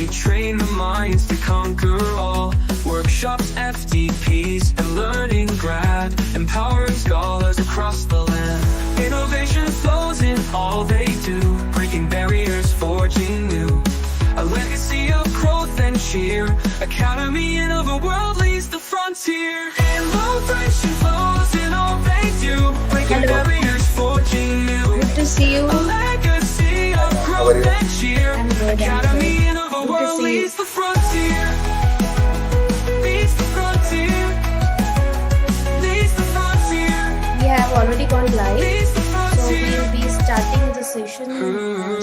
They train the minds to conquer all. Workshops, FDPs, and learning grad, empowering scholars across the land. Innovation flows in all they do, breaking barriers, forging new. A legacy of growth and cheer. Academy InnovaWorld leads the frontier. Innovation flows in all they do, breaking barriers, forging new. Good to see you. A legacy of growth and cheer. Academy InnovaWorld leads the frontier. Leads the frontier. Leads the frontier. We have already gone live, Leads the so frontier. we'll be starting the session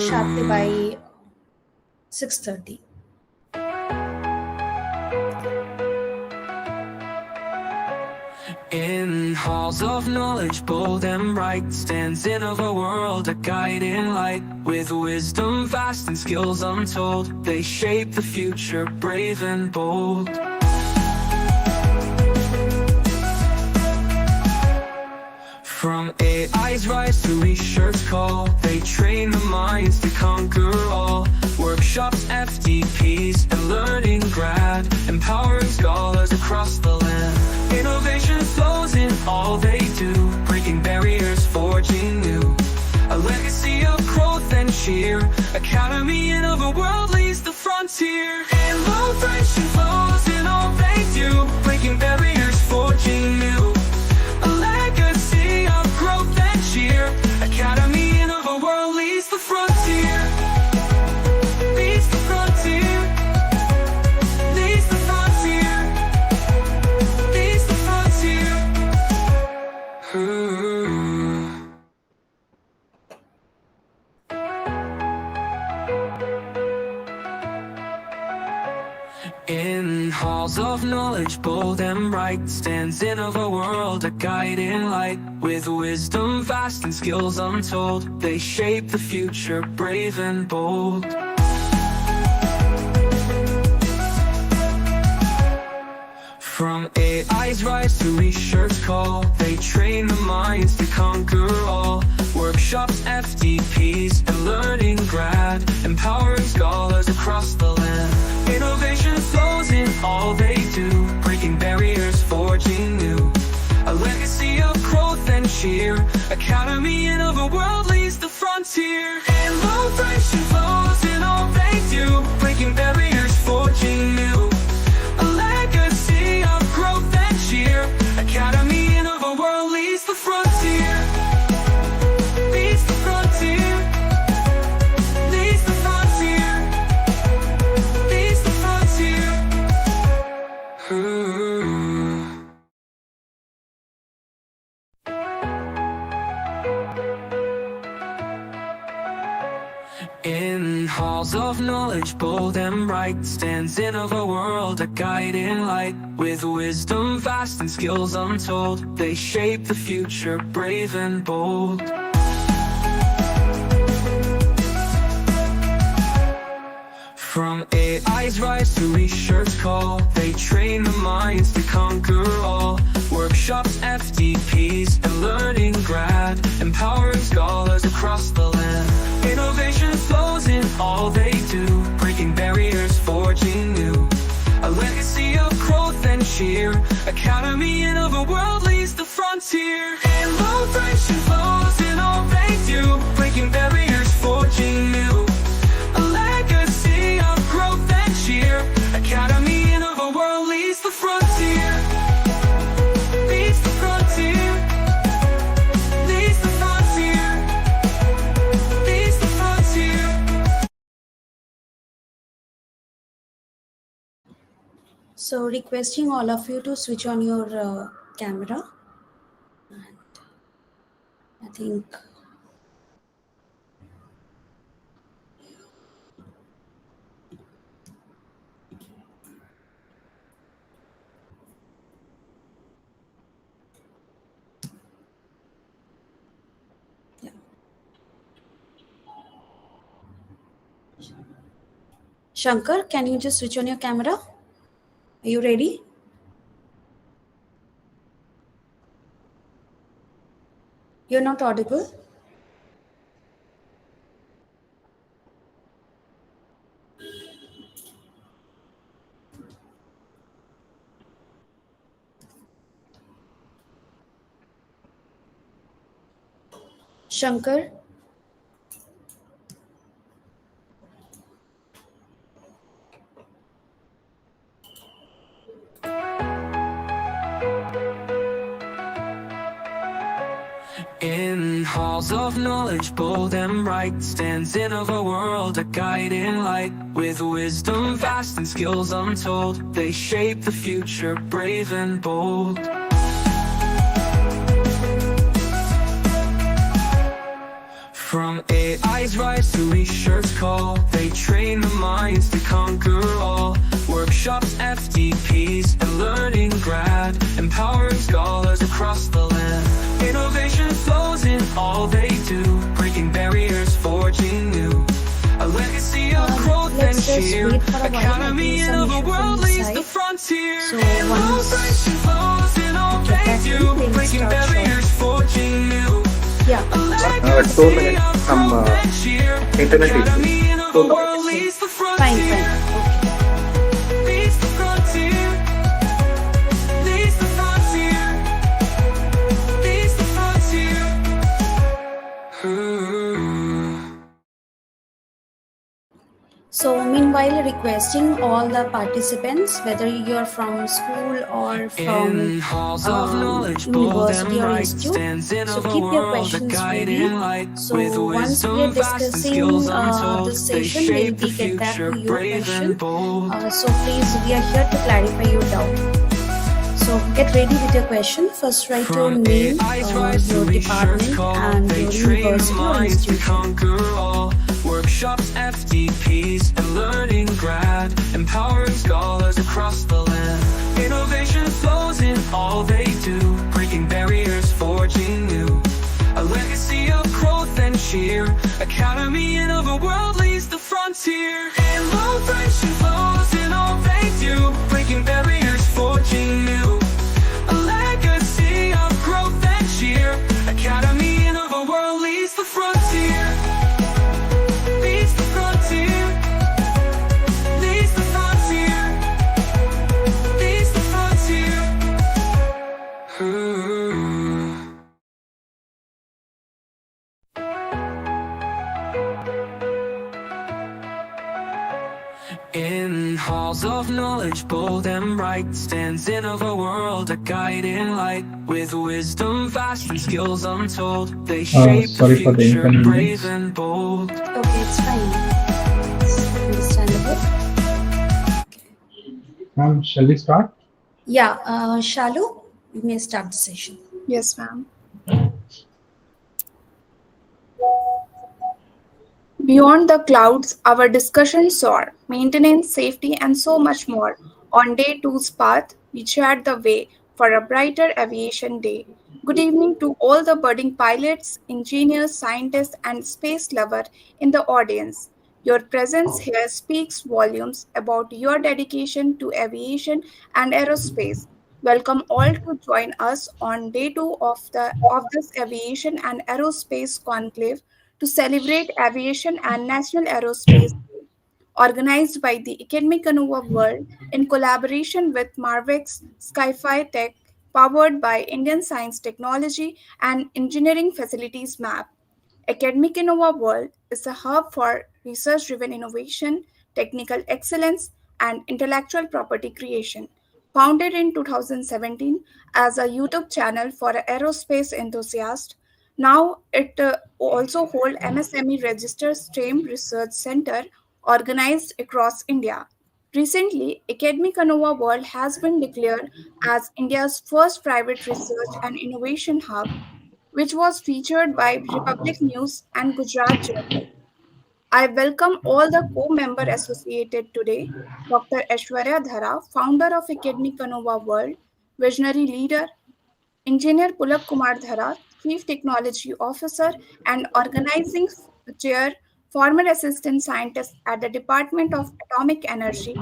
sharply by 6:30. In halls of knowledge, bold and bright, stands InnovaWorld, a guiding light. With wisdom vast and skills untold, they shape the future, brave and bold. From AI's rise to research call, they train the minds to conquer all. Workshops, FDPs, and learning grad, empowering scholars across the land. Innovation flows in all they do, breaking barriers, forging new. A legacy of growth and cheer. Academy InnovaWorld leads the frontier. Innovation flows in all they do, breaking barriers, forging new. A legacy of growth and cheer. Academy InnovaWorld leads the frontier. Leads the frontier. Leads the frontier. Leads the frontier. In halls of knowledge, bold and bright, stands InnovaWorld, a guiding light. With wisdom vast and skills untold, they shape the future, brave and bold. From AI's rise to research call, they train the minds to conquer all. Workshops, FDPs, and learning grad, empowering scholars across the land. Innovation flows in all they do, breaking barriers, forging new. A legacy of growth and cheer. Academy InnovaWorld leads the frontier. Innovation flows in all they do, breaking barriers, forging new. A legacy of growth and cheer. Academy InnovaWorld leads the frontier. Leads the frontier. Leads the frontier. Leads the frontier. In halls of knowledge, bold and bright, stands InnovaWorld, a guiding light. With wisdom vast and skills untold, they shape the future, brave and bold. From AI's rise to research call, they train the minds to conquer all. Workshops, FDPs, and learning grad, empowering scholars across the land. Innovation flows in all they do, breaking barriers, forging new. A legacy of growth and cheer. Academy InnovaWorld leads the frontier. Innovation flows in all they do, breaking barriers, forging new. A legacy of growth and cheer. Academy InnovaWorld leads the frontier. Leads the frontier. Leads the frontier. Leads the frontier. So requesting all of you to switch on your camera. And I think yeah. Shankar, can you just switch on your camera? Are you ready? You're not audible. Shankar? In halls of knowledge, bold and bright, stands InnovaWorld, a guiding light. With wisdom vast and skills untold, they shape the future, brave and bold. From AI's rise to research call, they train the minds to conquer all. Workshops, FDPs, and learning grad, empowering scholars across the land. Innovation flows in all they do, breaking barriers, forging new. A legacy of growth and Let's just cheer. wait for a while. Academy I of think the some world issue leads from the the side. frontier. So once Innovation flows in all get they back do, in, we'll breaking start barriers, forging new. Yeah. 2 minutes some internet issue. 2 minutes. Fine, fine. Okay. So meanwhile, requesting all the participants, whether you're from school or from university or institute, so keep your questions ready. So once we are discussing this session, we'll be get back to your question. So please, we are here to clarify your doubt. So get ready with your question. First write your name, your department, and your university or institution. Workshops, FDPs, and learning grad, empowering scholars across the land. Innovation flows in all they do, breaking barriers, forging new. A legacy of growth and cheer. Academy of the world leads the frontier. Innovation flows in all they do, breaking barriers, forging new. A legacy of growth and cheer. Academy of the world leads the frontier. In halls of knowledge, bold and bright, stands InnovaWorld, a guiding light. With wisdom vast and skills untold, they shape sorry the for the future, inconvenience. brave and bold. Okay, it's fine. It's understandable. Ma'am, shall we start? Yeah, Shalu, you may start the session. Yes, ma'am. Beyond the clouds, our discussions soar, maintenance, safety, and so much more. On day two's path, we chart the way for a brighter aviation day. Good evening to all the budding pilots, engineers, scientists, and space lovers in the audience. Your presence here speaks volumes about your dedication to aviation and aerospace. Welcome all to join us on day two of this aviation and aerospace conclave to celebrate aviation and national aerospace day, organized by the Academic InnovaWorld in collaboration with Marvex Skyfi Tech, powered by Indian Science Technology and Engineering Facilities MAP. Academic InnovaWorld is a hub for research driven innovation, technical excellence, and intellectual property creation. Founded in 2017 as a YouTube channel for aerospace enthusiasts, now it also holds MSME registered STEM Research Center organized across India. Recently, Academic InnovaWorld has been declared as India's first private research and innovation hub, which was featured by Republic News and Gujarat Journal. I welcome all the co-member associated today, Dr. Aishwarya Dhara, founder of Academic Innova World, visionary leader, Engineer Pulak Kumar Dhara, Chief Technology Officer and Organizing Chair, former Assistant Scientist at the Department of Atomic Energy,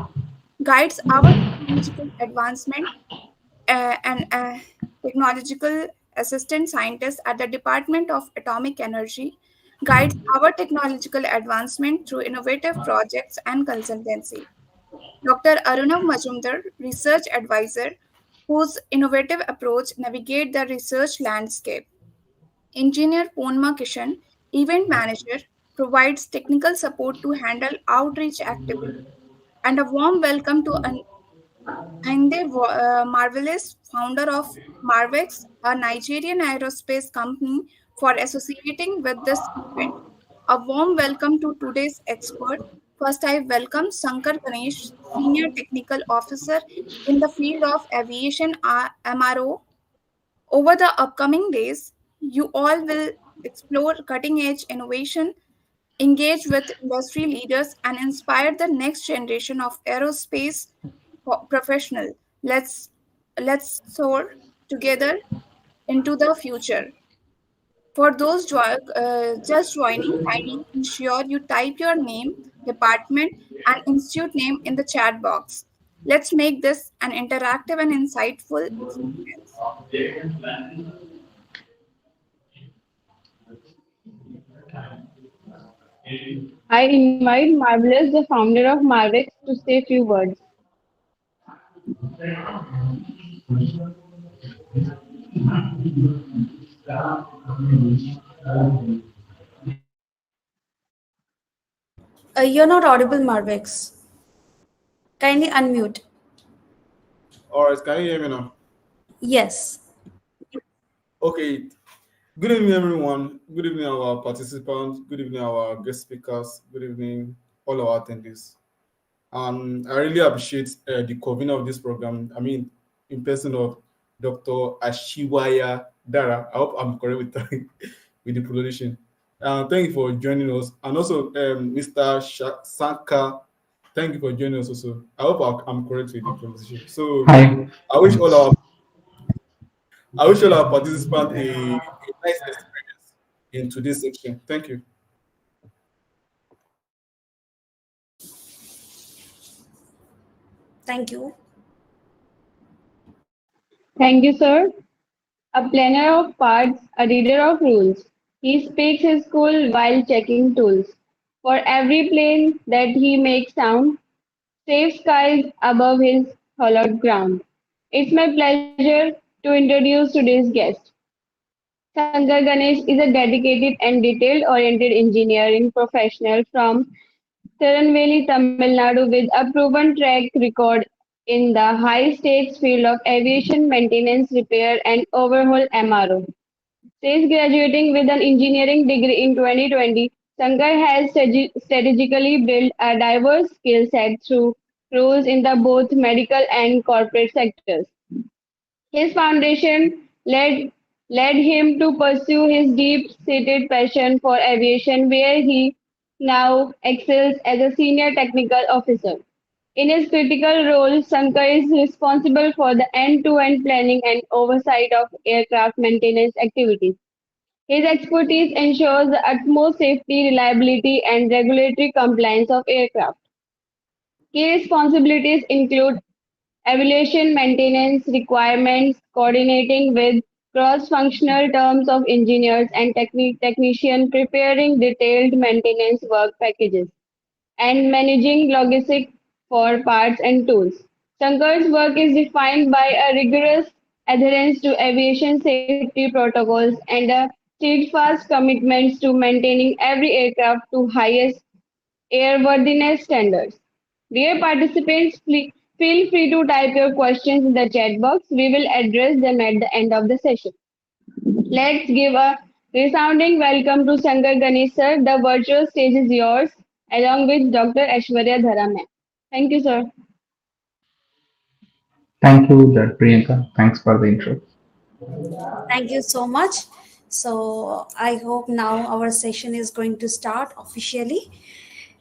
guides our technological advancement and technological assistant scientist at the Department of Atomic Energy, guides our technological advancement through innovative projects and consultancy. Dr. Arunav Majumdar, research advisor, whose innovative approach navigate the research landscape. Engineer Ponma Kishan, event manager, provides technical support to handle outreach activities. And a warm welcome to Hinde Marvelous, founder of Marvex, a Nigerian aerospace company, for associating with this event. A warm welcome to today's expert. First, I welcome Sankar Ganesh, Senior Technical Officer in the field of aviation MRO. Over the upcoming days, you all will explore cutting edge innovation, engage with industry leaders, and inspire the next generation of aerospace professional. Let's soar together into the future. For those just joining, kindly ensure you type your name, department, and institute name in the chat box. Let's make this an interactive and insightful experience. I invite Marvelous, the founder of Marvex, to say a few words. You're not audible, Marvex. Kindly unmute. All right, can you hear me now? Yes. Okay. Good evening, everyone. Good evening, our participants. Good evening, our guest speakers. Good evening, all our attendees. I really appreciate the convener of this program. I mean, in person of Dr. Ashiwaya Dara. I hope I'm correct with with the pronunciation. Thank you for joining us, and also Mr. Sankar. Thank you for joining us. Also, I hope I'm correct with the pronunciation. So, Hi. I wish all our I wish all our participants a nice experience in today's section. Thank you. Thank you. Thank you, sir. A planner of parts, a reader of rules. He speaks his school while checking tools. For every plane that he makes sound, safe skies above his hollowed ground. It's my pleasure to introduce today's guest. Sankar Ganesh is a dedicated and detail-oriented engineering professional from Tirunelveli, Tamil Nadu, with a proven track record in the high-stakes field of aviation maintenance, repair, and overhaul MRO. Since graduating with an engineering degree in 2020, Sankar has strategically built a diverse skill set through roles in the both medical and corporate sectors. His foundation led him to pursue his deep-seated passion for aviation, where he now excels as a senior technical officer. In his critical role, Sankar is responsible for the end-to-end planning and oversight of aircraft maintenance activities. His expertise ensures the utmost safety, reliability, and regulatory compliance of aircraft. Key responsibilities include aviation maintenance requirements, coordinating with cross-functional teams of engineers and technicians, preparing detailed maintenance work packages, and managing logistics for parts and tools. Sankar's work is defined by a rigorous adherence to aviation safety protocols and a steadfast commitment to maintaining every aircraft to highest airworthiness standards. Dear participants, feel free to type your questions in the chat box. We will address them at the end of the session. Let's give a resounding welcome to Sankar Ganesh sir. The virtual stage is yours, along with Dr. Aishwarya Dhara ma'am. Thank you, sir. Thank you, Priyanka. Thanks for the intro. Thank you so much. So I hope now our session is going to start officially.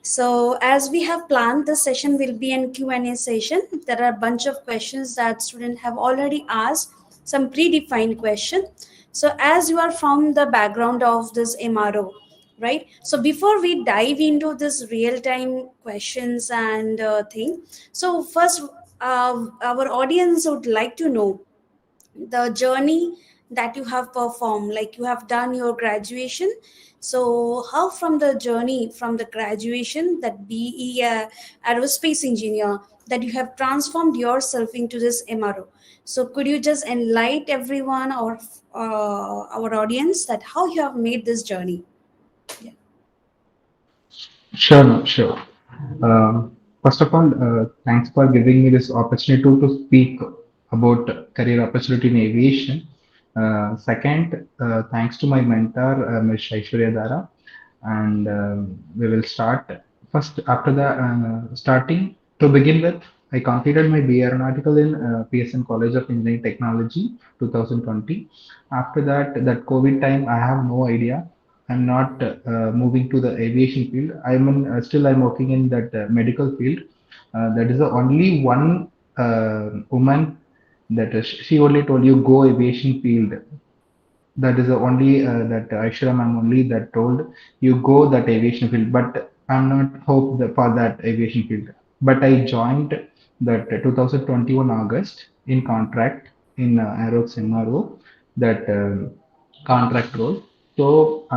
So as we have planned, this session will be an Q&A session. There are a bunch of questions that students have already asked, some predefined question. So as you are from the background of this MRO, right? So before we dive into this real-time questions and thing, so first our audience would like to know the journey that you have performed, like you have done your graduation. So how from the journey from the graduation, that be a aerospace engineer, that you have transformed yourself into this MRO? So could you just enlighten everyone or our audience that how you have made this journey? Yeah. Sure, no, sure. First of all, thanks for giving me this opportunity to speak about career opportunity in aviation. Second, thanks to my mentor, Ms. Aishwarya Dara, and we will start. First, after the starting, to begin with, I completed my B Aeronautical in PSN College of Engineering Technology 2020. After that, that COVID time, I have no idea. I'm not moving to the aviation field. I'm in, still I'm working in that medical field. That is the only one woman that she only told you go aviation field. That is the only that Aishwarya ma'am only that told you go that aviation field. But I'm not hope for that aviation field. But I joined that 2021 August in contract in Aerox MRO, that contract role. So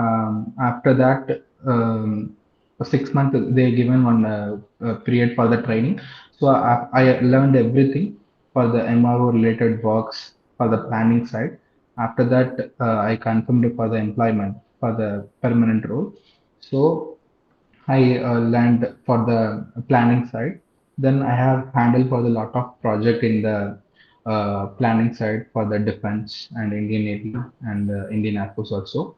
after that, for 6 months they given one period for the training. So I learned everything for the MRO related works for the planning side. After that, I confirmed for the employment for the permanent role. So I learned for the planning side. Then I have handled for the lot of project in the planning side for the defense and Indian Navy and Indian Air Force also.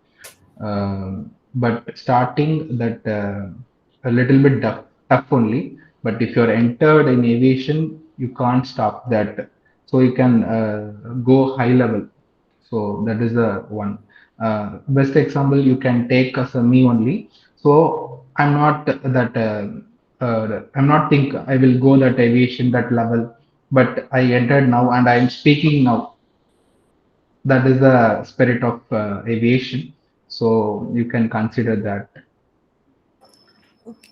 But starting that a little bit tough only. But if you're entered in aviation, you can't stop that. So you can go high level. So that is the one. Best example you can take as a me only. So I'm not that I'm not think I will go that aviation that level, but I entered now and I'm speaking now. That is the spirit of aviation. So you can consider that. Okay.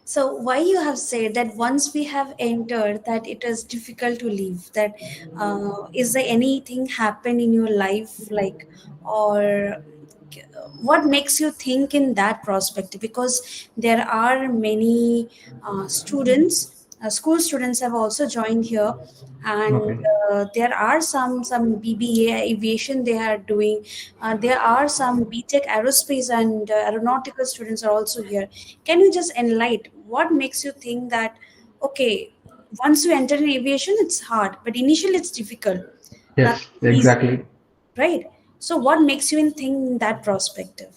So why you have said that once we have entered that it is difficult to leave? That is there anything happen in your life, like, or what makes you think in that perspective? Because there are many students, school students have also joined here, and Okay. there are some BBA aviation they are doing. There are some BTech aerospace and aeronautical students are also here. Can you just enlighten what makes you think that okay, once you enter in aviation, it's hard, but initially it's difficult, Yes, nothing easy, exactly. right? So what makes you in think in that perspective?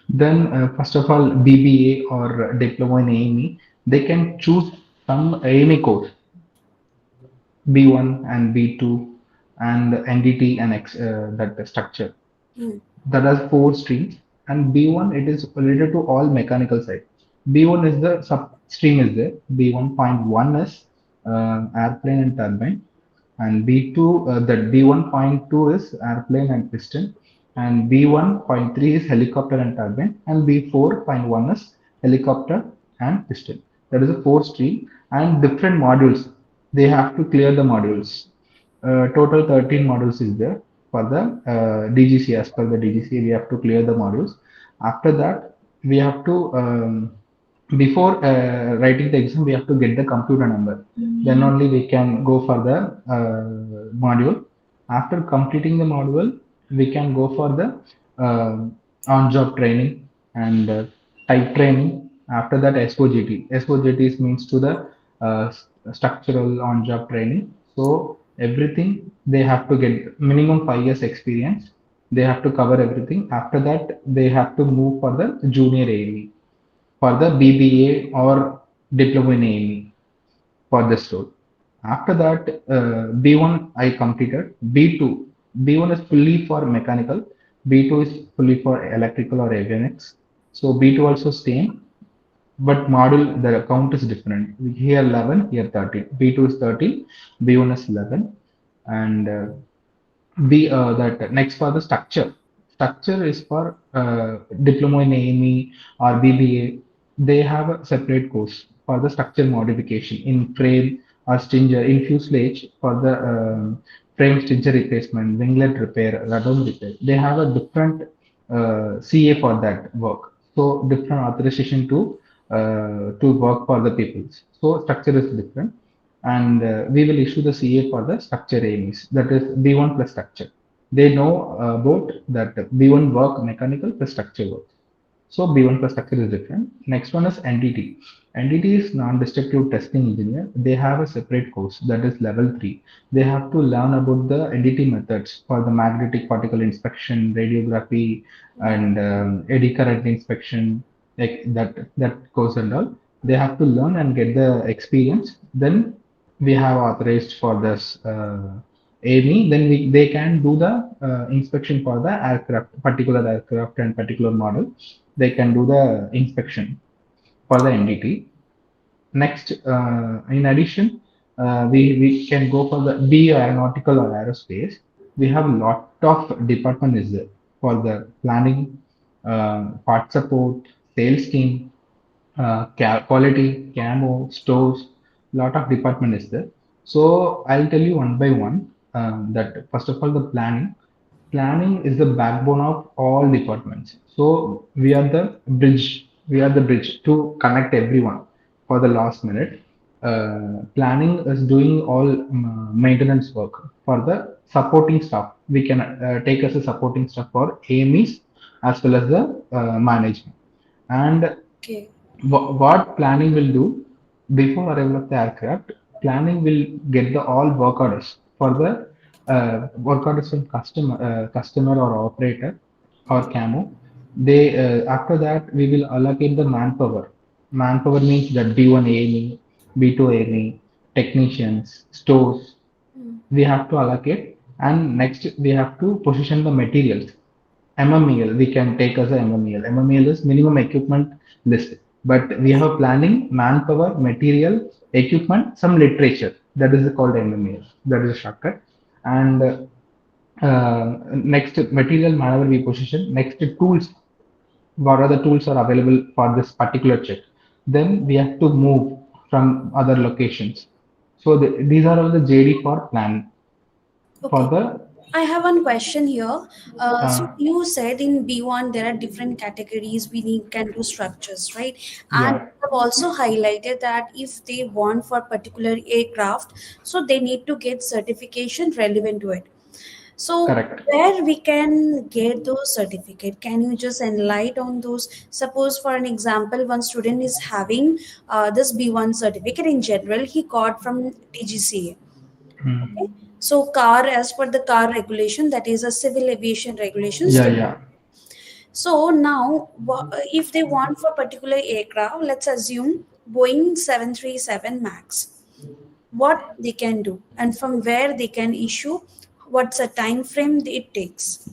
Then, first of all, BBA or diploma in AME, they can choose some AME course, B1 and B2, and NDT and that structure. Hmm. That has four streams, and B1 it is related to all mechanical side. B1 is the sub stream is there. B1.1 is airplane and turbine, and B2 that B1.2 is airplane and piston, and B1.3 is helicopter and turbine, and B4.1 is helicopter and piston. That is a four stream and different modules. They have to clear the modules. Total 13 modules is there for the DGC. As per the DGC, we have to clear the modules. After that, we have to before writing the exam, we have to get the computer number. Then only we can go for the module. After completing the module, we can go for the on-job training and type training. After that, SOGT. SOGT means to the structural on-job training. So everything they have to get minimum 5 years experience. They have to cover everything. After that, they have to move for the junior AE for the BBA or diploma in AME for this role. After that, B1 I completed. B2, B1 is fully for mechanical. B2 is fully for electrical or avionics. So B2 also same, but module the count is different. Here 11, here 13. B2 is 13, B1 is 11, and B that next for the structure. Structure is for diploma in AME or BBA. They have a separate course for the structure modification in frame or stinger in fuselage for the frame stitcher replacement, winglet repair, radome repair. They have a different CA for that work. So different authorization to work for the people. So structure is different, and we will issue the CA for the structure AMEs. That is B1 plus structure. They know about that B1 work mechanical plus structure work. So B1 plus structure is different. Next one is NDT. NDT is non-destructive testing engineer. They have a separate course that is level 3. They have to learn about the NDT methods for the magnetic particle inspection, radiography, and eddy current inspection, like that course and all. They have to learn and get the experience. Then we have authorized for this AME. Then they can do the inspection for the aircraft, particular aircraft and particular model. They can do the inspection for the NDT. Next, in addition, we can go for the B aeronautical or aerospace. We have a lot of department is there for the planning, part support, sales team, quality, camo, stores, lot of department is there. So I'll tell you one by one that first of all the planning. Planning is the backbone of all departments. So we are the bridge. We are the bridge to connect everyone for the last minute. Planning is doing all maintenance work for the supporting staff. We can take as a supporting staff for AMEs as well as the management. And Okay. what planning will do before arrival of the aircraft, planning will get the all work orders for the work orders from customer or operator or camo. They after that we will allocate the manpower. Manpower means that B1 AME, B2 AME, technicians, stores. We have to allocate, and next we have to position the materials. MMEL, we can take as a MMEL. MMEL is minimum equipment list. But we have planning, manpower, material, equipment, some literature. That is called MMEL. That is a shortcut. And next material, whenever we position. Next tools, what other tools are available for this particular check. Then we have to move from other locations. So these are all the JD for plan for Okay. the I have one question here. So uh, you said in B1 there are different categories we need can do structures, right? And yeah, you have also highlighted that if they want for particular aircraft, so they need to get certification relevant to it. So correct. where we can get those certificate? Can you just enlighten on those? Suppose for an example, one student is having this B1 certificate in general, he got from TGCA. Okay. Hmm. So car, as per the car regulation, that is a civil aviation regulations. Yeah, yeah. So now, if they want for particular aircraft, let's assume Boeing 737 Max, what they can do and from where they can issue, what's the time frame it takes.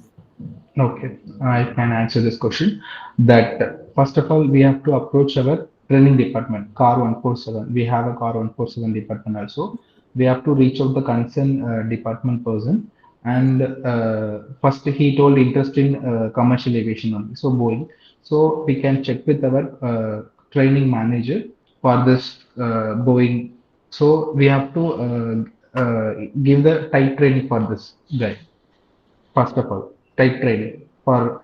Okay, I can answer this question. That first of all, we have to approach our training department, Car 147. We have a Car 147 department also. We have to reach out the concerned department person. And first, he told interest in commercial aviation only, so Boeing. So we can check with our training manager for this Boeing. So we have to give the type training for this guy. First of all, type training for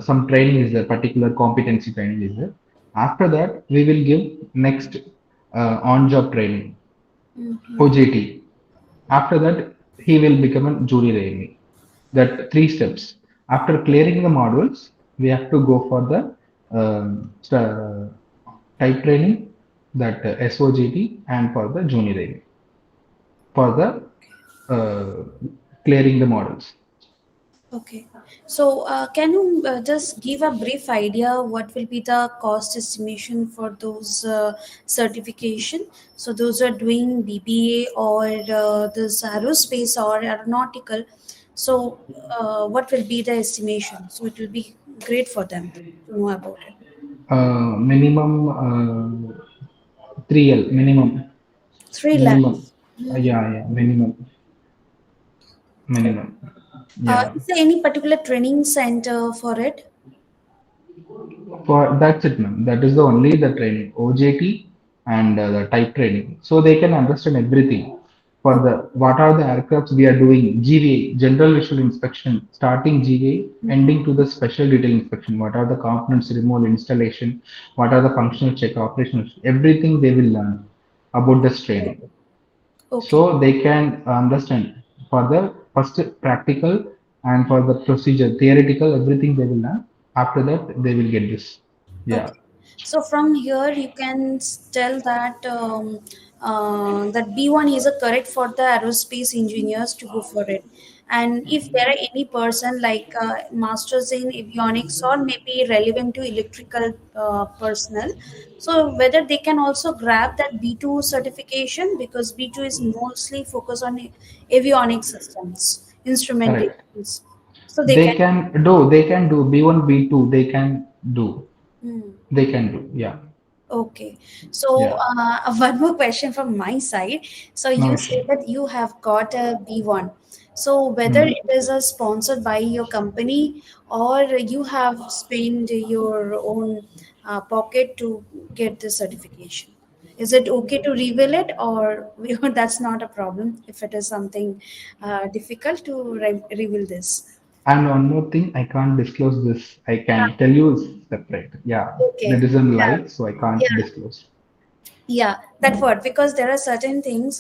some training is there, particular competency training is there. After that, we will give next on-job training, Mhm. OJT. After that, he will become a junior AME. That three steps. After clearing the modules, we have to go for the type training, that SOJT, and for the junior AME for the clearing the models. Okay. So, can you just give a brief idea what will be the cost estimation for those certification? So, those are doing BBA or this aerospace or aeronautical. So, what will be the estimation? So, it will be great for them to know about it. Minimum 3L minimum. 3 Minimum. lakhs. Mhm. Yeah, minimum. Yeah. Is there any particular training center for it? For that's it, ma'am. That is the only the training, OJT and the type training. So they can understand everything. For Okay. the what are the aircrafts we are doing, GVA, general visual inspection, starting GVA Mhm. ending to the special detail inspection. What are the components, removal, installation, what are the functional check, operational, everything they will learn about this training, Okay. so they can understand for the first practical and for the procedure theoretical everything they will learn. After that they will get this. Yeah, Okay. So from here you can tell that that B1 is a correct for the aerospace engineers to go for it. And if there are any person like masters in avionics or maybe relevant to electrical personnel, so whether they can also grab that B2 certification, because B2 is mostly focused on avionics systems, correct. instrumentations. So they can. They can do B1 B2, they can do, Hmm. they can do. Yeah, Okay. So, yeah, one more question from my side. So, no you issue. said that you have got a B1. So, whether Hmm. it is sponsored by your company or you have spent your own pocket to get the certification. Is it okay to reveal it, or that's not a problem if it is something difficult to reveal this? And one more thing, I can't disclose this, I can tell you it's separate. Yeah, Okay. that is in Yeah. live, so I can't Yeah. disclose. Yeah, that what, because there are certain things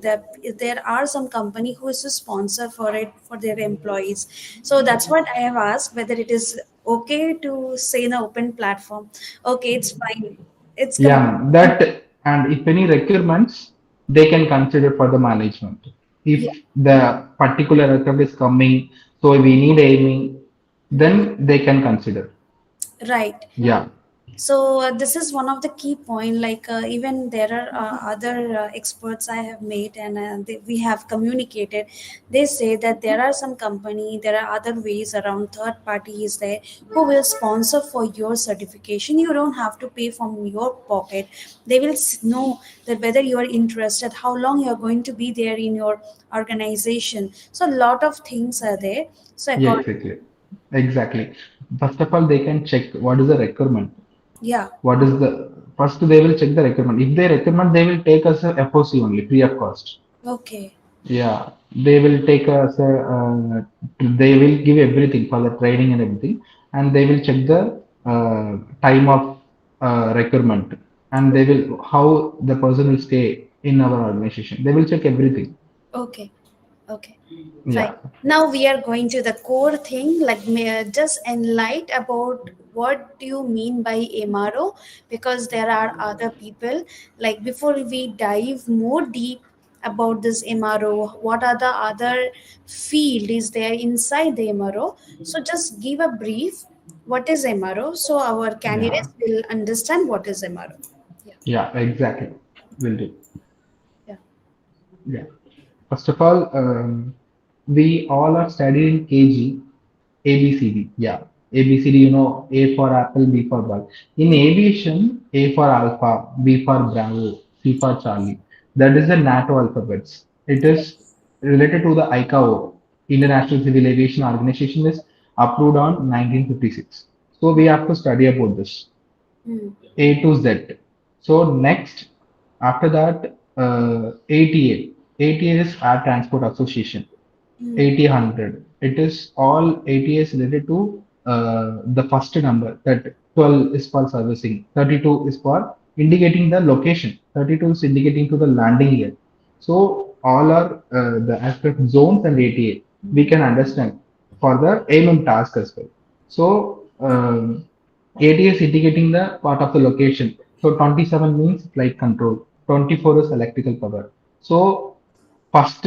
that there are some company who is to sponsor for it for their employees. So that's what I have asked, whether it is okay to say in an open platform. Okay, it's fine. It's Yeah, completely. that, and if any requirements, they can consider for the management. Yeah. If the particular aircraft is coming, so we need aiming, Mhm. then they can consider. Right. Yeah, So this is one of the key point. Like even there are other experts I have made, and we have communicated. They say that there are some company, there are other ways around. Third party is there who will sponsor for your certification. You don't have to pay from your pocket. They will know that whether you are interested, how long you are going to be there in your organization. So a lot of things are there. So yeah, according, exactly. Exactly. First of all, they can check what is the requirement. yeah, What is the first they will check the requirement. If they recommend, they will take us a FOC only, free of cost. okay, Yeah, they will take us they will give everything for the training and everything, and they will check the time of requirement, and they will how the person will stay in our organization. They will check everything. okay. Okay, fine. Yeah, Now we are going to the core thing. Like, just enlight about what do you mean by MRO, because there are other people. Like, before we dive more deep about this MRO, what are the other field is there inside the MRO? So just give a brief. What is MRO? So our yeah, candidates will understand what is MRO. Yeah, yeah, exactly. Will do. yeah. Yeah. First of all, we all are studied in KG, ABCD. Yeah, ABCD, A for apple, B for ball. In Mm. aviation, A for alpha, B for bravo, C for Charlie. That is the NATO alphabets. It is related to the ICAO, International Civil Aviation Organization, is approved on 1956. So we have to study about this. Mm. A to Z. So next, after that, ATA. ATA is Air Transport Association. Mm. 8000. It is all ATAs related to the first number. That 12 is for servicing. 32 is for indicating the location. 32 is indicating to the landing gear. So all are the aspect zones and ATA. We can understand for the AMM task as well. So ATA is indicating the part of the location. So 27 means flight control. 24 is electrical power. So first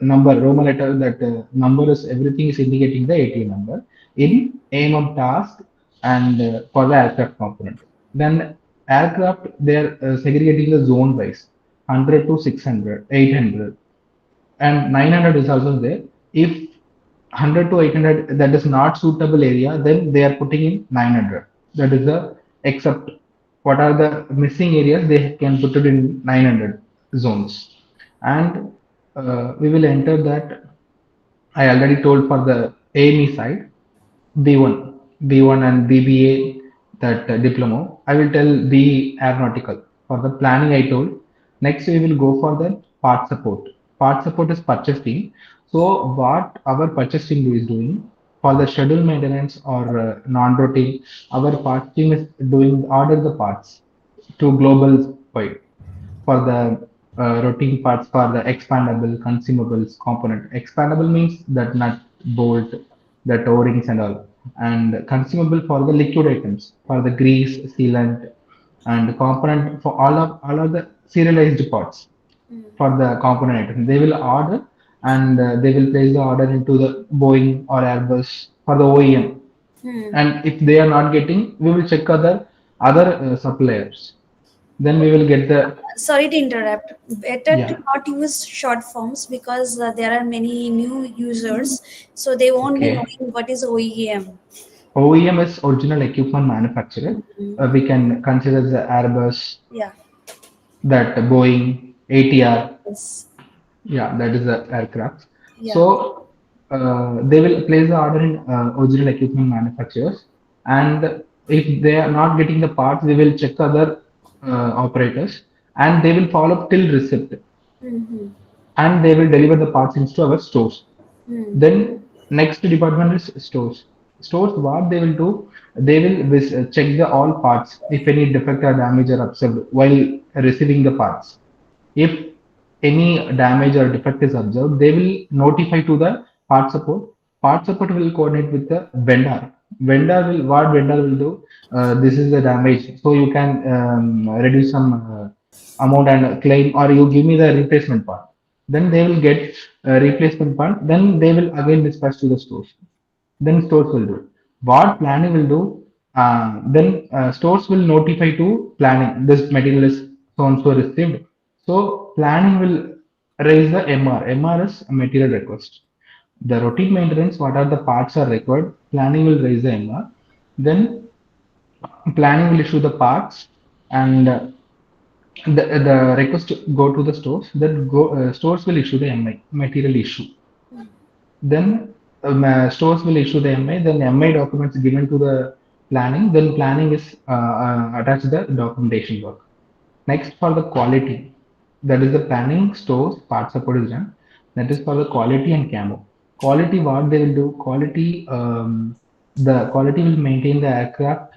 number, Roman letter, that number is everything is indicating the ATA number in aim of task and for the aircraft component. Then aircraft, they are segregating the zone wise 100 to 600, 800, and 900 is also there. If 100 to 800 that is not suitable area, then they are putting in 900. That is the except what are the missing areas, they can put it in 900 zones. And we will enter that. I already told for the AME side, B1, B1 and BBA, that diploma. I will tell B aeronautical. For the planning, I told. Next, we will go for the part support. Part support is purchase team. So what our purchase team is doing for the schedule maintenance or non-routine, our part team is doing order the parts to global wide for the routine parts for the expandable consumables component. Expandable means that nut, bolt, the O-rings and all. And consumable for the liquid items, for the grease, sealant, and component for all of the serialized parts for the component item. They will order and they will place the order into the Boeing or Airbus for the OEM. Hmm. And if they are not getting, we will check other suppliers. Then we will get the Sorry to interrupt. Better to yeah. not use short forms because there are many new users, so they won't be Okay. knowing what is OEM. OEM is original equipment manufacturer. Mhm. We can consider the Airbus, Yeah. that Boeing, ATR. Yes. Yeah, that is the aircraft. Yeah. So they will place the order in original equipment manufacturers, and if they are not getting the parts, we will check other operators, and they will follow up till receipt, Mm-hmm. and they will deliver the parts into our stores. Mm. Then next department is stores. Stores, what they will do, they will check the all parts if any defect or damage are observed while receiving the parts. If any damage or defect is observed, they will notify to the part support. Part support will coordinate with the vendor. Vendor will do. This is the damage, so you can reduce some amount and claim, or you give me the replacement part. Then they will get replacement part. Then they will again dispatch to the stores. Then stores will do what planning will do. Then stores will notify to planning this material is so and so received. So planning will raise the MR is a material request. The routine maintenance, what are the parts are required, planning will raise the MR. Then planning will issue the parts, and the request go to the stores. Then stores will issue the MI, material issue. Then stores will issue the MI. Then MI documents given to the planning. Then planning is attached the documentation work. Next for the quality, that is the planning, stores, part support is done. That is for the quality and camo. Quality, what they will do, quality, the quality will maintain the aircraft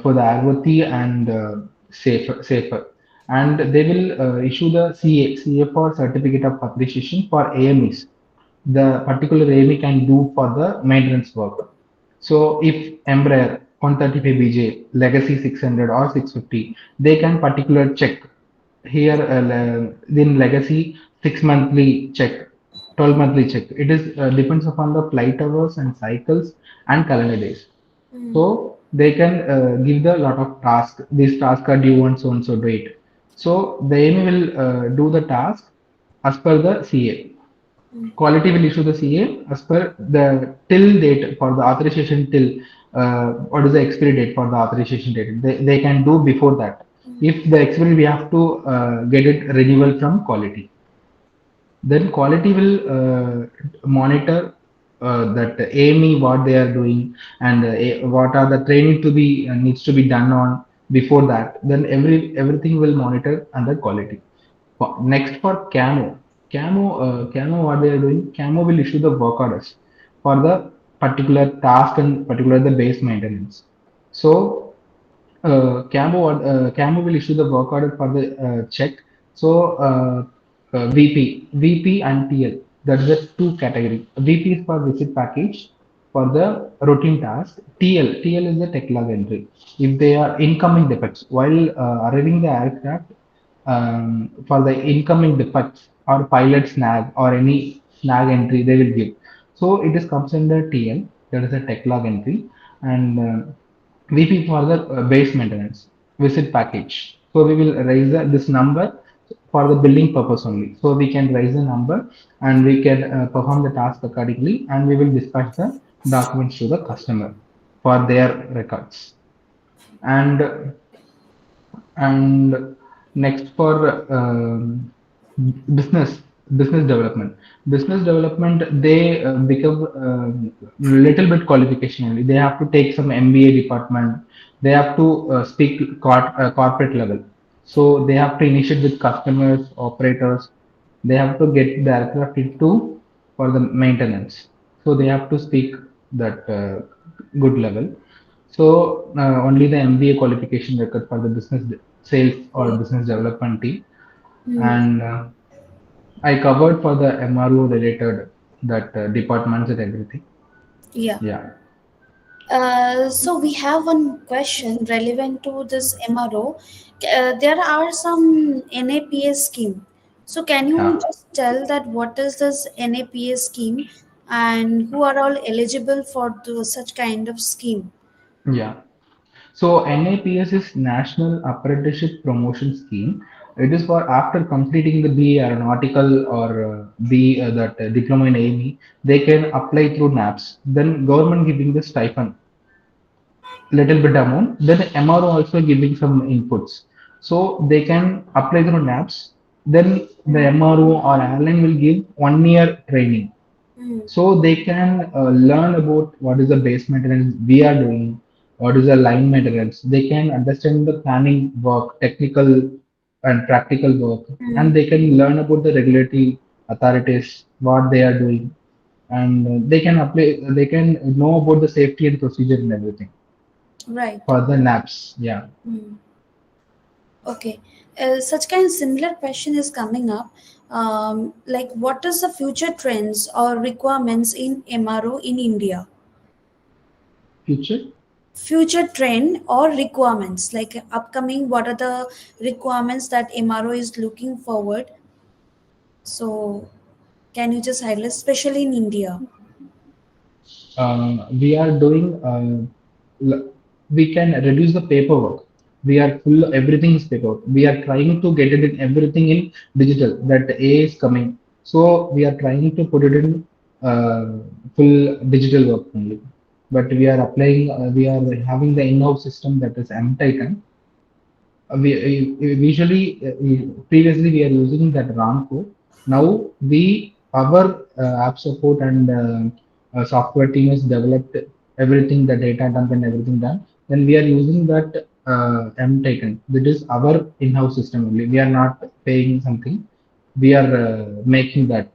for the airworthy and safer. And they will issue the CA for certificate of appreciation for AMEs. The particular AME can do for the maintenance work. So if Embraer 135 BJ, Legacy 600 or 650, they can particular check here in Legacy 6 monthly check, 12 monthly check. It is depends upon the flight hours and cycles and calendar days. Mm. So they can give the lot of tasks. These tasks are due on so and so date. So the AME will do the task as per the CA. Quality will issue the CA as per the till date for the authorization till what is the expiry date for the authorization date. They can do before that. If the expiry, we have to get it renewal from quality. Then quality will monitor that AME what they are doing, and what are the training to be needs to be done on before that. Then everything will monitor under quality. Next for Camo, what they are doing, Camo will issue the work orders for the particular task and particular the base maintenance. So Camo will issue the work order for the check. So VP and TL. That's the two category. VP is for visit package for the routine task. TL is the tech log entry. If they are incoming defects while arriving the aircraft, for the incoming defects or pilot snag or any snag entry they will give. So it is comes under TL. That is a tech log entry, and VP for the base maintenance visit package. So we will raise this number for the billing purpose only. So we can raise the number and we can perform the task accordingly, and we will dispatch the documents to the customer for their records. And and next for business business development, they become little bit qualification only. They have to take some MBA department. They have to speak corporate level. So they have to initiate with customers, operators, They have to get the aircraft into for the maintenance. So they have to speak that good level. So only the MBA qualification record for the sales or Okay. business development team, Hmm. and I covered for the MRO related that departments and everything. Yeah. Yeah, So we have one question relevant to this MRO. There are some NAPS scheme. So can you yeah, just tell that what is this NAPS scheme and who are all eligible for such kind of scheme? yeah. So NAPS is National Apprenticeship Promotion Scheme. It is for after completing the BA Aeronautical or B that diploma in AME, they can apply through NAPS. Then government giving the stipend, little bit amount. Then MRO also giving some inputs. So they can apply through NAPS. Then the MRO or airline will give 1 year training, Hmm. so they can learn about what is the base maintenance we are doing, what is the line maintenance. They can understand the planning work, technical and practical work, Hmm. and they can learn about the regulatory authorities, what they are doing, and they can apply. They can know about the safety and procedure and everything Right. for the NAPS. Yeah, Hmm. Okay. Such kind of similar question is coming up. Like, what is the future trends or requirements in MRO in India? future. Future trend or requirements, like upcoming, what are the requirements that MRO is looking forward? So, can you just highlight, especially in India? We are doing we can reduce the paperwork. We are full, everything is paperwork. We are trying to get it in everything in digital, that AI is coming. So we are trying to put it in uh, full digital work only. But we are applying, we are having the in-house system, that is MTitan. We usually previously we are using that Ramco. Now we our app support and software team has developed everything, the data dump and everything done. Then we are using that M taken. That is our in-house system only. We are not paying something. We are making that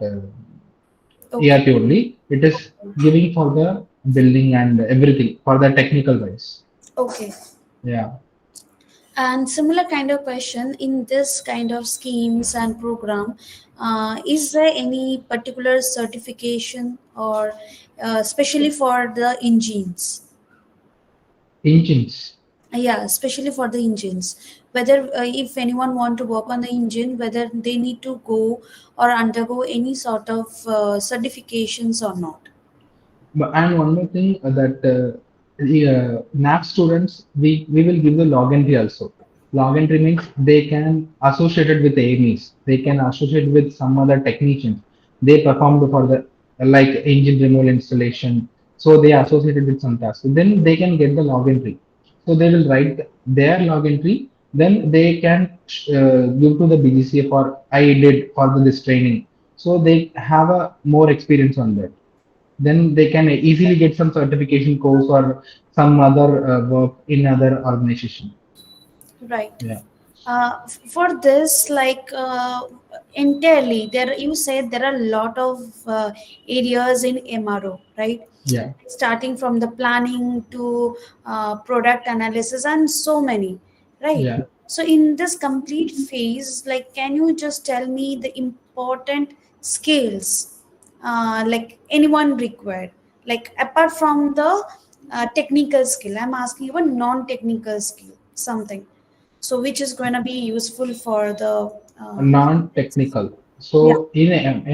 Okay. ERP only. It is giving for the building and everything for the technical wise. Okay. Yeah. And similar kind of question in this kind of schemes and program, is there any particular certification or especially for the engines? Engines. Yeah, especially for the engines, whether if anyone want to work on the engine, whether they need to go or undergo any sort of certifications or not. And one more thing, that NAP students, we will give the log entry also. Log entry means they can associate it with AMEs. They can associate with some other technicians. They performed for the like engine removal installation. So they associated with some tasks. So then they can get the log entry. So they will write their log entry. Then they can give to the BGCA for I did for this training. So they have a more experience on that. Then they can easily get some certification course or some other work in other organization. Right. Yeah, For this, like entirely, there you said there are a lot of areas in MRO, right? yeah, Starting from the planning to product analysis and so many, right? yeah. So in this complete phase, like, can you just tell me the important skills, like anyone required, like apart from the technical skill? I'm asking you a non-technical skill, something so which is going to be useful for the Non-technical. yeah. So in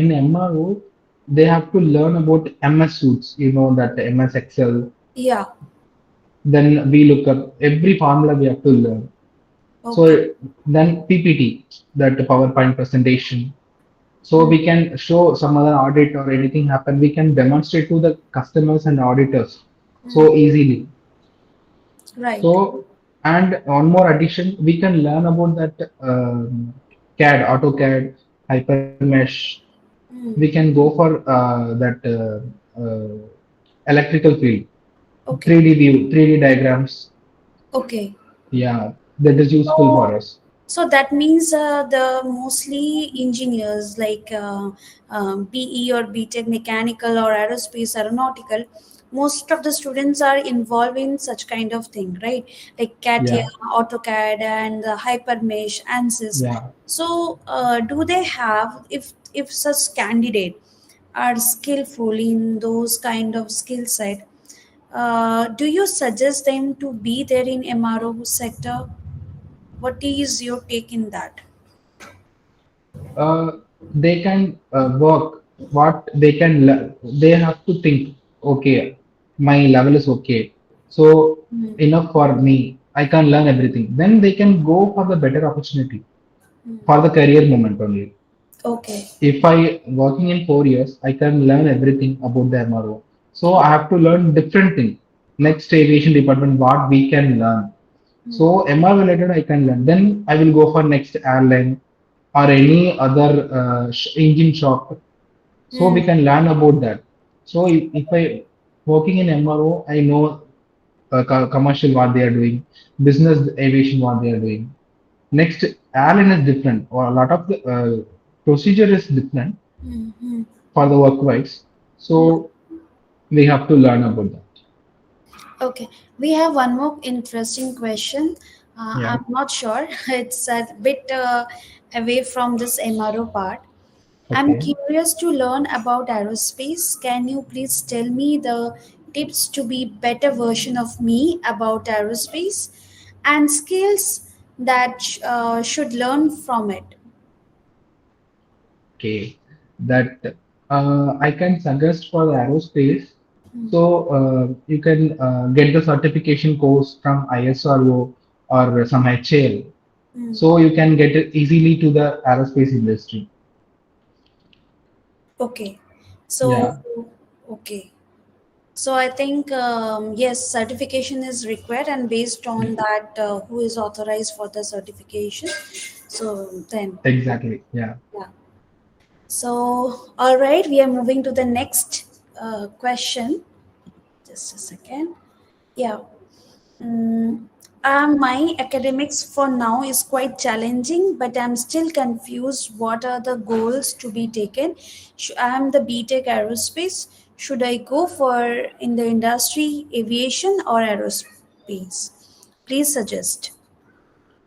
MRO, they have to learn about MS suits. You know that MS Excel. Yeah. Then we look up every formula we have to learn. Okay. So then PPT, that PowerPoint presentation. So Mm. we can show some other audit or anything happen. We can demonstrate to the customers and auditors Mm. so easily. Right. So, and one more addition, we can learn about that CAD, AutoCAD, HyperMesh. We Mm. can go for that electrical field, Okay. 3D view, 3D diagrams. Okay. Yeah, that is useful So, for us. So that means the mostly engineers like BE or BTech mechanical or aerospace aeronautical, most of the students are involved in such kind of thing, right? Like CATIA, Yeah, AutoCAD, and Hypermesh, ANSYS. yeah. So do they have, if such candidate are skillful in those kind of skill set, do you suggest them to be there in MRO sector? What is your take in that? uh, they can work what they can they have to think, okay, my level is okay, so Mm, enough for me, I can learn everything, then they can go for the better opportunity mm. for the career moment only. Okay. If I working in 4 years, I can learn everything about the MRO, so I have to learn different thing. Next aviation department, what we can learn, so Mm, MR related I can learn. Then I will go for next airline or any other engine shop. So we mm, can learn about that. So if I working in MRO, I know commercial what they are doing, business aviation what they are doing. Next airline is different, or a lot of the procedure is different mm, mm, for the work wise. mm. So we have to learn about that. Okay, we have one more interesting question. Yeah. I'm not sure. It's a bit away from this MRO part. I'm Okay. curious to learn about aerospace. Can you please tell me the tips to be better version of me about aerospace and skills that should learn from it? Okay, that I can suggest for the aerospace. Mm, So you can get the certification course from ISRO or some HAL. mm. So you can get it easily to the aerospace industry. Okay, so Yeah, okay. So I think yes, certification is required, and based on that, who is authorized for the certification. So then, exactly. Yeah. yeah. So all right, we are moving to the next question. Just a second. Yeah. Mm, my academics for now is quite challenging, but I'm still confused. What are the goals to be taken? I'm the BTech aerospace. Should I go for in the industry, aviation, or aerospace? Please suggest.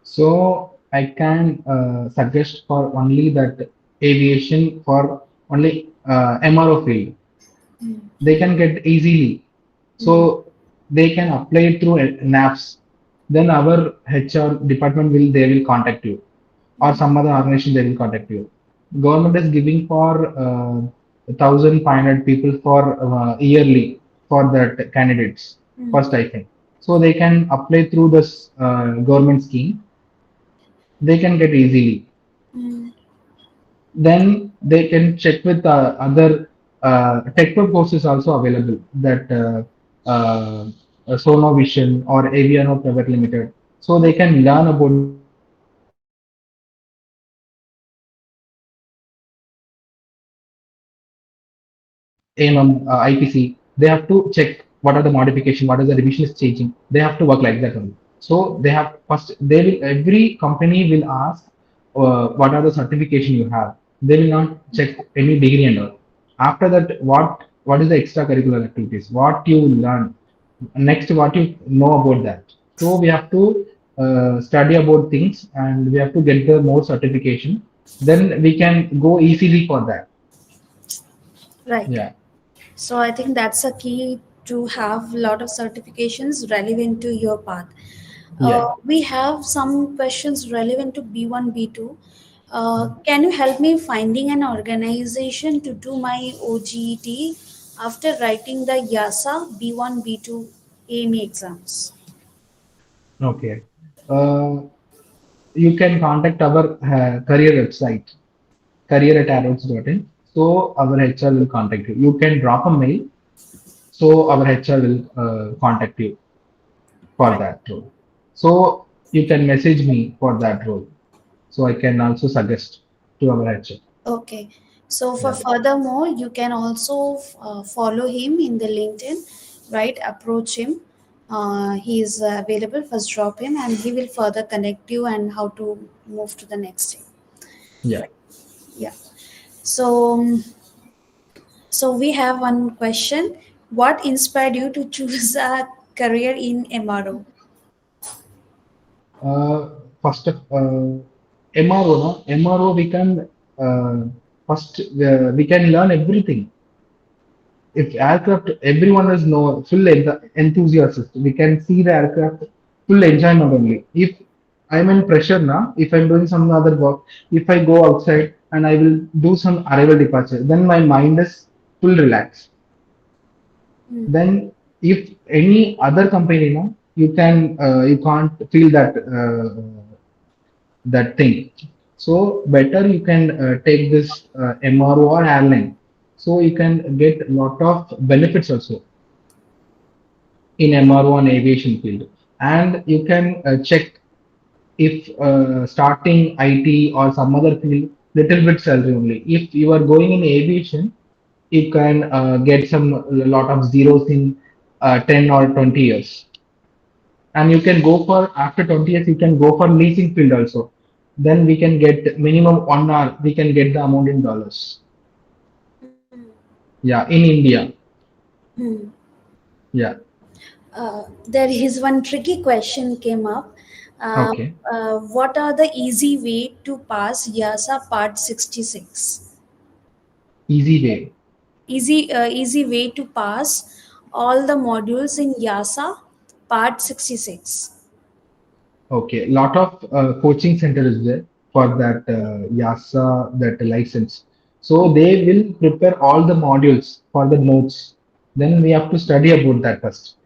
So I can suggest for only that aviation for only MRO field. Mm, They can get easily. mm, So they can apply it through NAPS. Then our HR department will they will contact you, or mm, some other organization they will contact you. Government is giving for 1,500 people for yearly for that candidates mm, for stipend. So they can apply through this government scheme. They can get easily. mm, Then they can check with other tech courses also available, that Sono Vision or Aviano Private Limited. So they can learn about the AMM, IPC. They have to check what are the modification, what is the revision is changing. They have to work like that only. So they have first, they will, every company will ask what are the certification you have. They will not check any degree and all. After that, what is the extracurricular activities? What you learn next? What you know about that? So we have to study about things, and we have to get the more certification. Then we can go easily for that. right. Yeah, So I think that's a key to have a lot of certifications relevant to your path. yeah. We have some questions relevant to B1, B2. Can you help me finding an organization to do my OGT after writing the YASA B1, B2 AME exams? Okay. Uh, you can contact our career website, career@arrows.in. So our HR will contact you. You can drop a mail. So our HR will contact you for Right. that role. So you can message me for that role. So I can also suggest to our HR. Okay. So for Yeah. furthermore, you can also follow him in the LinkedIn, right? Approach him. He is available. First drop him, and he will further connect you and how to move to the next thing. Yeah. Right. Yeah. So, we have one question. What inspired you to choose a career in MRO? First of MRO, no? MRO we can first we can learn everything. If aircraft, everyone is no full enthusiast. We can see the aircraft full enjoyment only. If I'm in pressure now, if I'm doing some other work, if I go outside and I will do some arrival departure, then my mind is full relaxed. Mm. Then if any other company, no, you can't feel that thing. So better you can take this MRO or airline. So you can get lot of benefits also in MRO and aviation field. And you can check if starting IT or some other field, little bit salary only. If you are going in aviation, you can get some lot of zeros in 10 or 20 years. And you can go for after 20 years, you can go for leasing field also. Then we can get minimum 1 hour, we can get the amount in dollars. Yeah, in India. Hmm. Yeah. There is one tricky question came up. Uh, Okay. what are the easy way to pass YASA Part 66? Easy way. Easy way to pass all the modules in YASA Part 66. Okay. Lot of coaching center is there for that YASA that license. So they will prepare all the modules for the notes. Then we have to study about that first.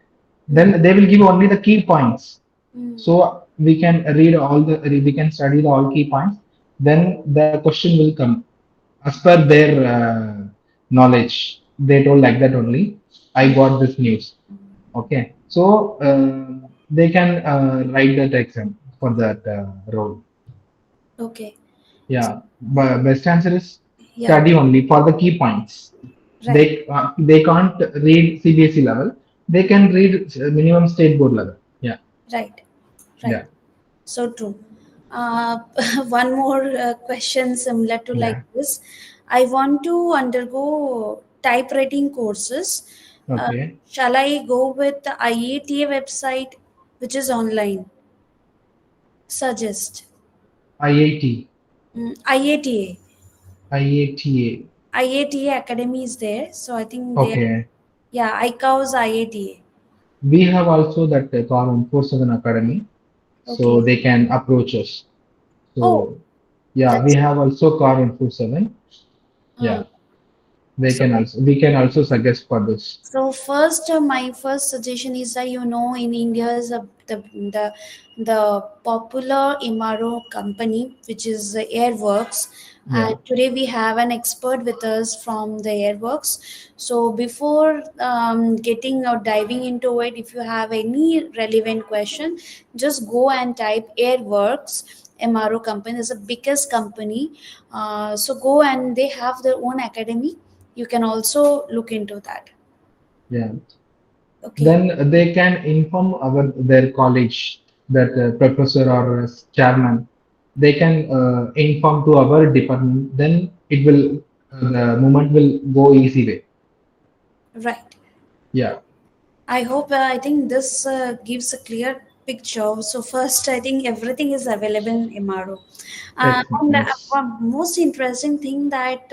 Then they will give only the key points. Mm. So we can read all the we can study the all key points. Then the question will come as per their knowledge. They told like that only. I got this news. Okay, so they can write that exam for that role. Okay. Yeah, but best answer is Yeah. study only for the key points. Right. They can't read CBSE level. They can read minimum state board level. Yeah, Right. Right. yeah, So true. Uh, one more question similar to like yeah. this. I want to undergo typewriting courses. Uh, Okay, shall I go with the IATA website, which is online? Suggest. IIT, IATA. IATA. IATA Academy is there. So I think they are, Okay, yeah, ICAO's IATA. we have also that car 147 Academy, so Okay. they can approach us. Oh, So yeah, we that's have also car 147. uh, Yeah, they so can also we can also suggest for this. So first, my first suggestion is that in India is the the popular MRO company which is Airworks, and Yeah, today we have an expert with us from the Airworks. So before getting or diving into it, if you have any relevant question, just go and type Airworks. MRO company is the biggest company, so go and they have their own academy. You can also look into that. yeah. Okay. Then they can inform our their college that professor or chairman. They can inform to our department. Then it will the movement will go easy way. Right. Yeah, I hope, I think this gives a clear picture. So first, I think everything is available in MRO. excellent. And Yes. most interesting thing that,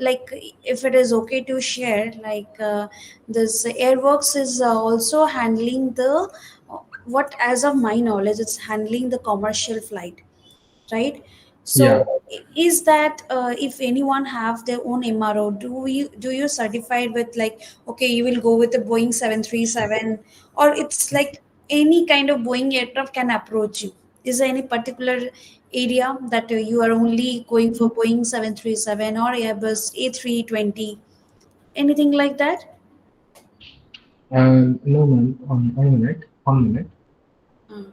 like, if it is okay to share, like this Airworks is also handling what, as of my knowledge, it's handling the commercial flight, right? So Yeah. is that if anyone have their own MRO, do you certified with like, okay, you will go with the Boeing 737, or it's like any kind of Boeing aircraft can approach you? Is there any particular area that you are only going for Boeing 737 or Airbus A320, anything like that? No, ma'am. One minute. 1 minute. Mm.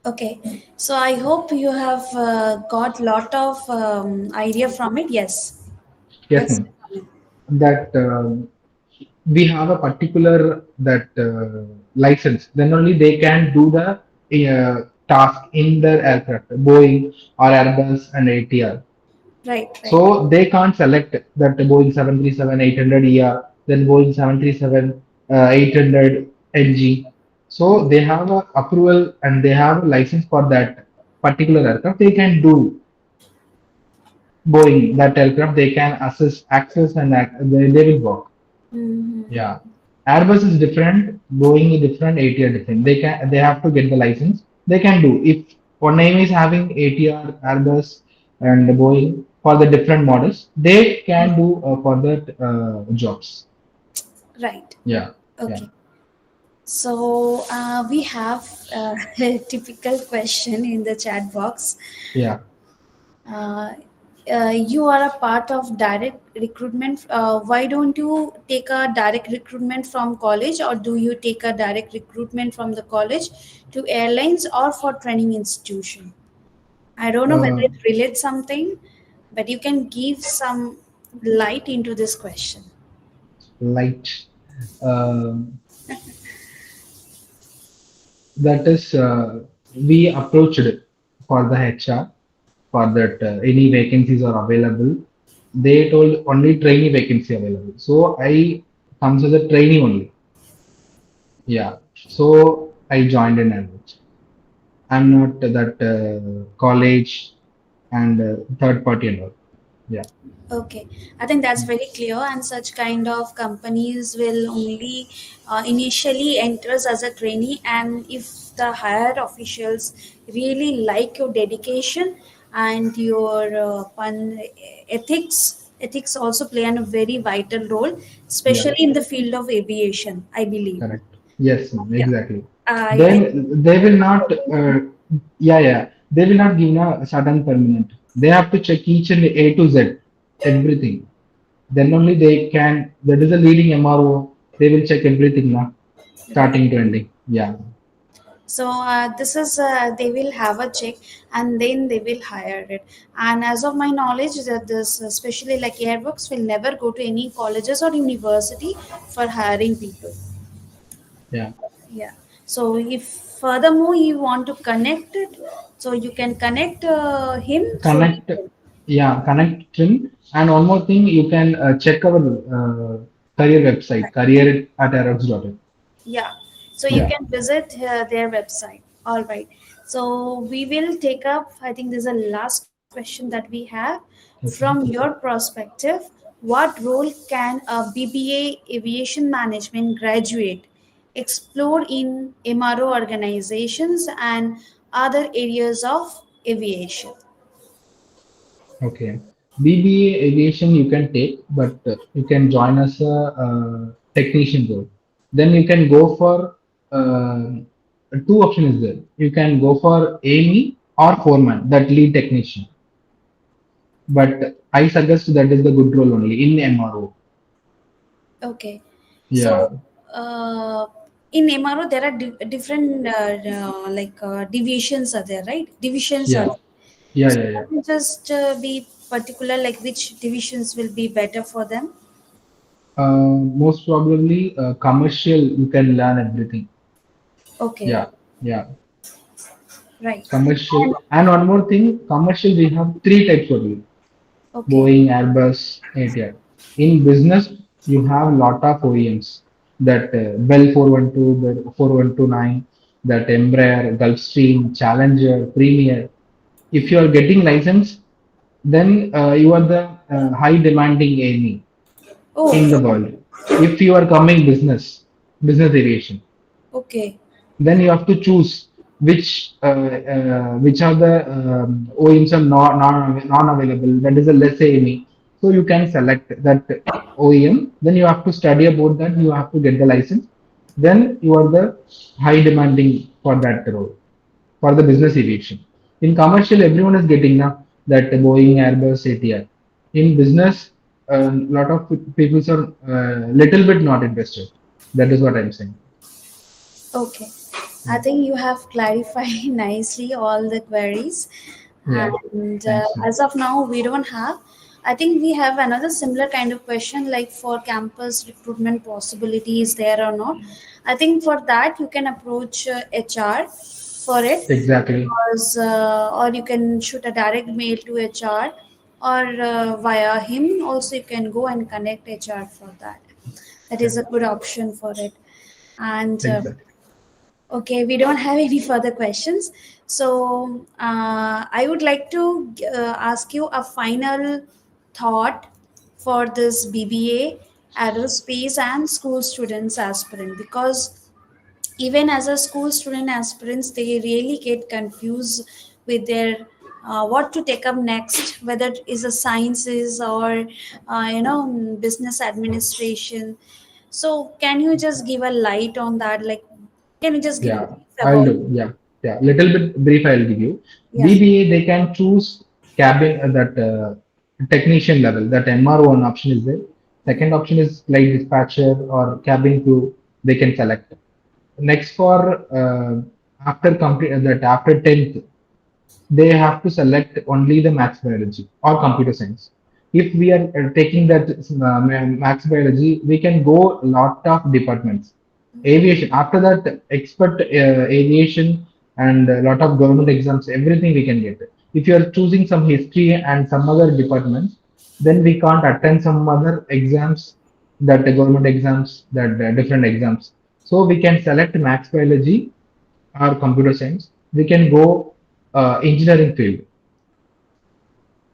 Okay, so I hope you have got lot of idea from it. Yes, Yes, let's. ma'am. That we have a particular that license, then only they can do the task in their aircraft, Boeing or Airbus and ATR. Right, right. So they can't select that Boeing 737 800 ER, then Boeing 737 800 NG. So they have a approval and they have a license for that particular aircraft. They can do Boeing that aircraft. They can assess, access, and they will work. Mm-hmm. Yeah. Airbus is different, Boeing is different, ATR different. They have to get the license. They can do if one name is having ATR, Airbus, and Boeing for the different models. They can do for that jobs. Right. Yeah, yeah, Okay. So we have a typical question in the chat box. yeah. Uh, you are a part of direct recruitment. Why don't you take a direct recruitment from college, or do you take a direct recruitment from the college to airlines or for training institution? I don't know whether Uh, it relates something, but you can give some light into this question. light. Um that is, we approached for the HR for that any vacancies are available. They told only trainee vacancy available. So I comes as a trainee only. Yeah. So I joined in average. I'm not that college and third party and all. Yeah. Okay, I think that's very clear, and such kind of companies will only initially enters as a trainee, and if the higher officials really like your dedication and your ethics also play a very vital role, Yeah. especially in the field of aviation, I believe. Correct. Yes, ma'am. Yeah, Exactly. I Then they will not. Yeah, yeah. They will not give a sudden permanent. They have to check each and A to Z, everything. Then only they can. That is a leading MRO. They will check everything now, right. starting to ending. Yeah, So this is they will have a check and then they will hire it. And as of my knowledge, that this especially like Airworks will never go to any colleges or university for hiring people. yeah. Yeah. So if furthermore you want to connect it, so you can connect him through Connect. LinkedIn. Yeah, connect him. And one more thing, you can check our career website, career at arrows.in. Yeah, so you Yeah. can visit their website. All right. So we will take up, I think this is the last question that we have. From Okay. your perspective, what role can a BBA aviation management graduate explore in MRO organizations and other areas of aviation? Okay. BBA aviation you can take, but you can join as a technician role. Then you can go for two options is there. You can go for AME or foreman, that lead technician. But I suggest that is the good role only in MRO. Okay. Yeah. So, in MRO, there are different deviations are there, right? Divisions are Yeah. there. Yeah. So, Yeah. Yeah. can you just be particular, like which divisions will be better for them? Most probably commercial. You can learn everything. Okay, Yeah. Yeah. right. Commercial. And, And one more thing, commercial we have three types only. okay, Boeing, Airbus, ATR. In business, you have lot of OEMs that Bell 412, the 4129, that Embraer, Gulfstream, Challenger, Premier. If you are getting license, then you are the high demanding AME in the oh, world. If you are coming business aviation, okay, then you have to choose which are the OEMs are non available. That is a less AME. So you can select that OEM. Then you have to study about that. You have to get the license. Then you are the high demanding for that role for the business aviation. In commercial, everyone is getting now that Boeing, Airbus, ATR. In business, a lot of people are little bit not interested. That is what I'm saying. okay. I Yeah. think you have clarified nicely all the queries. Yeah. And Thanks, ma'am. as of now, we don't have. I think we have another similar kind of question like for campus recruitment possibilities there or not. I think for that you can approach HR for it, Exactly. because or you can shoot a direct mail to HR, or via him also you can go and connect HR for that. That Yeah. is a good option for it. And Exactly. okay, we don't have any further questions. So I would like to ask you a final thought for this BBA, aerospace, and school students aspirant, because even as a school student aspirants, they really get confused with their what to take up next, whether it is a sciences or business administration. So can you just give a light on that? Like, can you just give a Yeah, brief I'll about? do. Yeah, yeah. Little bit brief I'll give you. Yeah, BBA they can choose cabin that technician level. That MRO one option is there. Second option is flight dispatcher or cabin crew. They can select. Next for after complete that after 10th they have to select only the maths biology or computer science. If we are taking that maths biology, we can go lot of departments. Aviation, after that, expert aviation and a lot of government exams, everything we can get. If you are choosing some history and some other departments, then we can't attend some other exams, that government exams, that different exams. So we can select maths biology or computer science. We can go engineering field.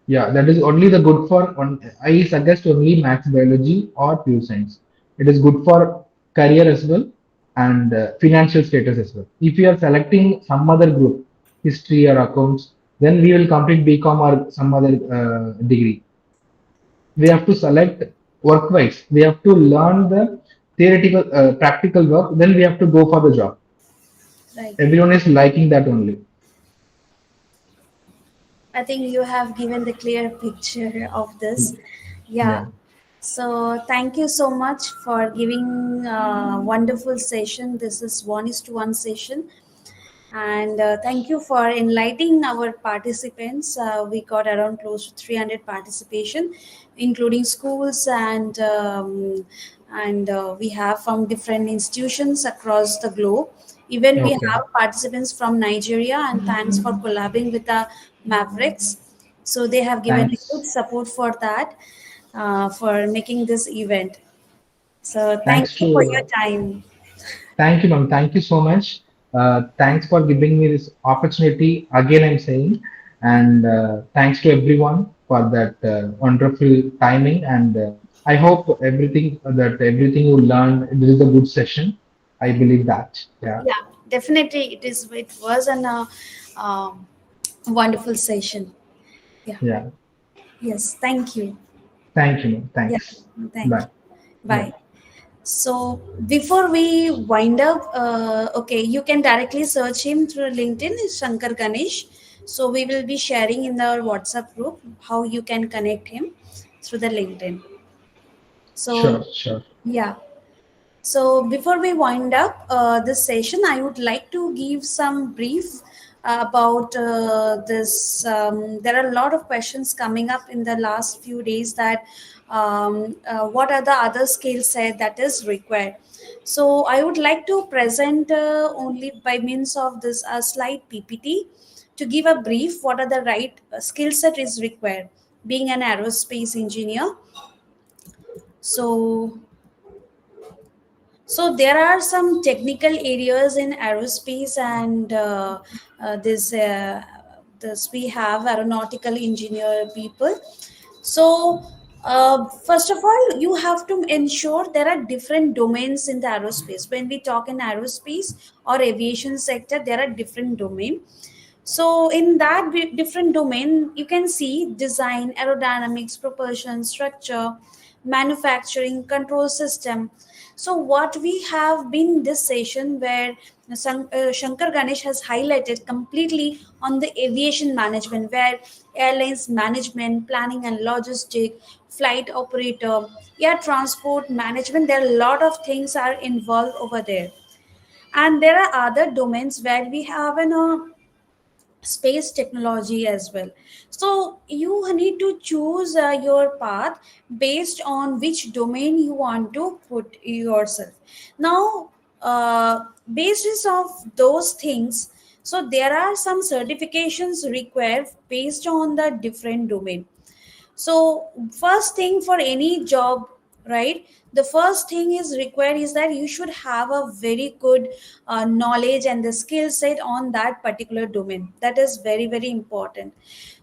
Yeah, that is only the good for one. I suggest only maths, biology, or pure science. It is good for career as well and financial status as well. If you are selecting some other group, history or accounts, then we will complete BCom or some other degree. We have to select work wise. We have to learn the theoretical, practical work. Then we have to go for the job. right. Everyone is liking that only. I think you have given the clear picture of this. Yeah. Yeah, So thank you so much for giving a wonderful session. This is one is to one session. And thank you for enlightening our participants. We got around close to 300 participation, including schools and we have from different institutions across the globe. Even we okay. have participants from Nigeria, and thanks for collaborating with the Mavericks. So they have given a good Thanks. support for that, for making this event. So thank Thanks you for your to time. Thank you, ma'am. Thank you so much. Thanks for giving me this opportunity. Again, I'm saying, and thanks to everyone for that wonderful timing. And I hope everything you learned, this is a good session. I believe that. Yeah, Yeah, definitely it is. It was an um, wonderful session. Yeah. yeah. Yes. Thank you. Thank you, ma'am. Yeah. Thanks. Thank Bye. you. Bye. Bye. So before we wind up, okay, you can directly search him through LinkedIn, Shankar Ganesh. So we will be sharing in our WhatsApp group how you can connect him through the LinkedIn. So Sure, sure. yeah. So before we wind up this session, I would like to give some brief about this. There are a lot of questions coming up in the last few days that what are the other skill set that is required. So I would like to present only by means of this slide PPT to give a brief what are the right skill set is required being an aerospace engineer. So there are some technical areas in aerospace, and this we have aeronautical engineer people. So first of all, you have to ensure there are different domains in the aerospace. When we talk in aerospace or aviation sector, there are different domain. So in that different domain, you can see design, aerodynamics, propulsion, structure, manufacturing, control system. So what we have been this session where Shankar Ganesh has highlighted completely on the aviation management, where airlines management, planning and logistic, flight operator, air transport management. There are a lot of things are involved over there. And there are other domains where we have an space technology as well. So you need to choose your path based on which domain you want to put yourself. Now, basis of those things, so there are some certifications required based on the different domain. So first thing for any job, right, the first thing is required is that you should have a very good knowledge and the skill set on that particular domain. That is very very important.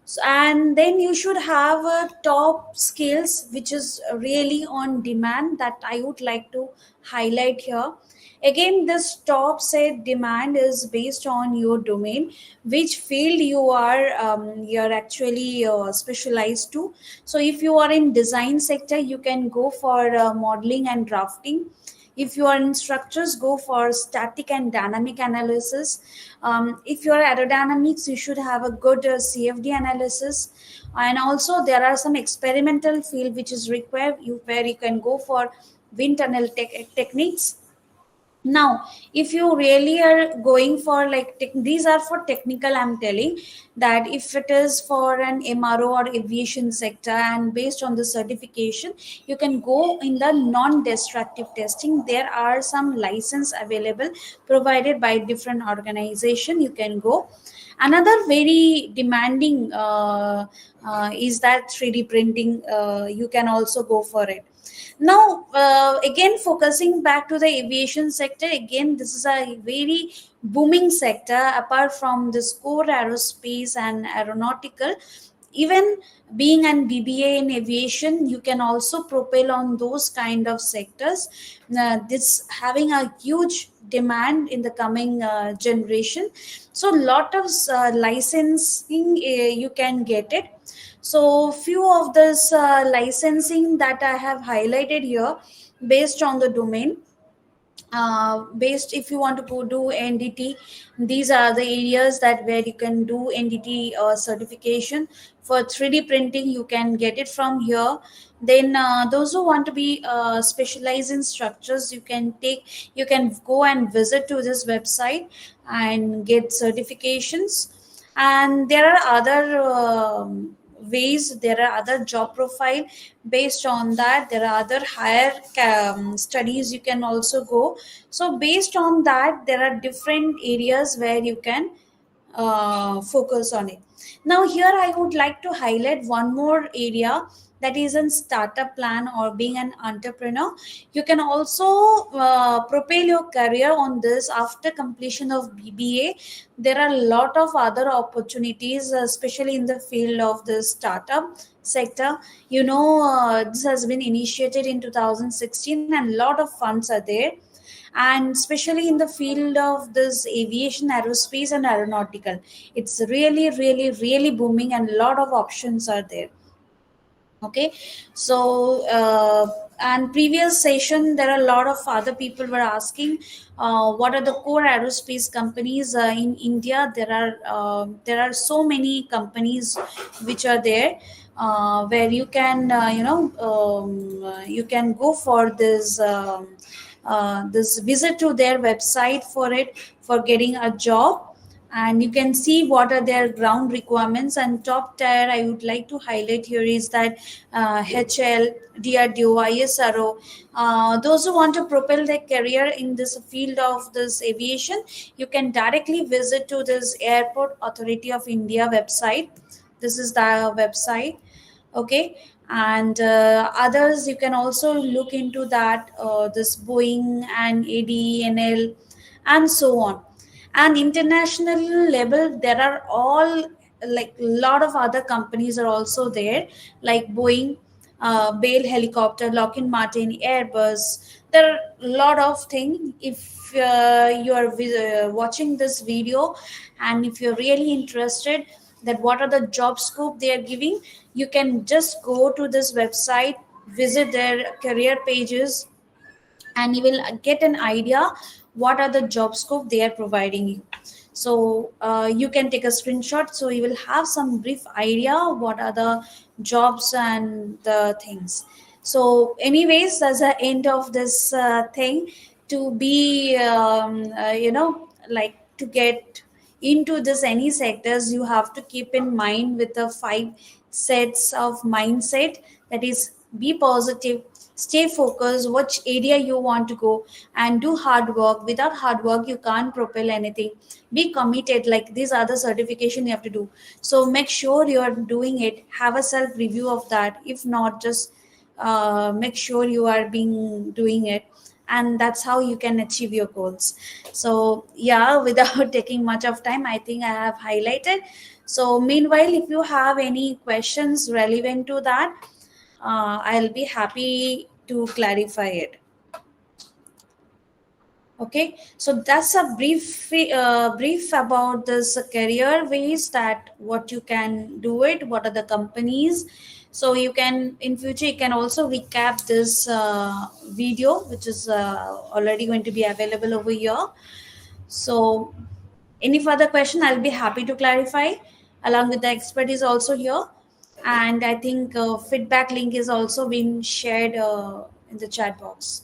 So, and then you should have a top skills which is really on demand, that I would like to highlight here. Again, this top set demand is based on your domain, which field you're actually specialized to. So if you are in design sector, you can go for modeling and drafting. If you are in structures, go for static and dynamic analysis. If you are aerodynamics, you should have a good CFD analysis. And also there are some experimental field which is required, where you can go for wind tunnel techniques. Now if you really are going for like these are for technical, I'm telling that if it is for an MRO or aviation sector, and based on the certification, you can go in the non-destructive testing. There are some license available provided by different organization, you can go. Another very demanding is that 3D printing, you can also go for it. Now again, focusing back to the aviation sector, again this is a very booming sector. Apart from this core aerospace and aeronautical, even being an BBA in aviation, you can also propel on those kind of sectors. This having a huge demand in the coming generation. So lot of licensing, you can get it. So few of this licensing that I have highlighted here, based on the domain. Based, if you want to go do NDT, these are the areas that where you can do NDT certification. For 3D printing, you can get it from here. Then those who want to be specialized in structures, you can go and visit to this website and get certifications. And there are other ways, there are other job profile. Based on that, there are other higher studies you can also go. So based on that, there are different areas where you can focus on it. Now here I would like to highlight one more area, that is in startup plan or being an entrepreneur. You can also propel your career on this after completion of BBA. There are a lot of other opportunities, especially in the field of the startup sector. This has been initiated in 2016 and a lot of funds are there. And especially in the field of this aviation, aerospace and aeronautical, it's really really really booming and a lot of options are there. Okay, so and previous session there are a lot of other people were asking what are the core aerospace companies in India. There are so many companies which are there, where you can you can go for this visit to their website for it, for getting a job. And you can see what are their ground requirements. And top tier I would like to highlight here is that HL, DRDO, ISRO, those who want to propel their career in this field of this aviation, you can directly visit to this Airport Authority of India website. This is the website. Okay, and others you can also look into that, this Boeing and ADNL and so on. And international level, there are all like lot of other companies are also there, like Boeing, Bale Helicopter, Lockheed Martin, Airbus. There are a lot of things. If you are watching this video, and if you're really interested that what are the job scope they are giving, you can just go to this website, visit their career pages, and you will get an idea what are the job scope they are providing you. So you can take a screenshot, so you will have some brief idea what are the jobs and the things. So anyways, that's the end of this thing. to be like to get into this any sectors, you have to keep in mind with the 5 sets of mindset, that is, be positive, stay focused, which area you want to go, and do hard work. Without hard work you can't propel anything. Be committed, like these are the certification you have to do, so make sure you are doing it. Have a self review of that. If not, just make sure you are being doing it, and that's how you can achieve your goals. So yeah, without taking much of time, I think I have highlighted. So meanwhile, if you have any questions relevant to that, I'll be happy to clarify it. Okay, so that's a brief about this career ways, that what you can do it, what are the companies. So you can in future you can also recap this video, which is already going to be available over here. So any further question, I'll be happy to clarify along with the expertise also here. And I think feedback link is also being shared in the chat box.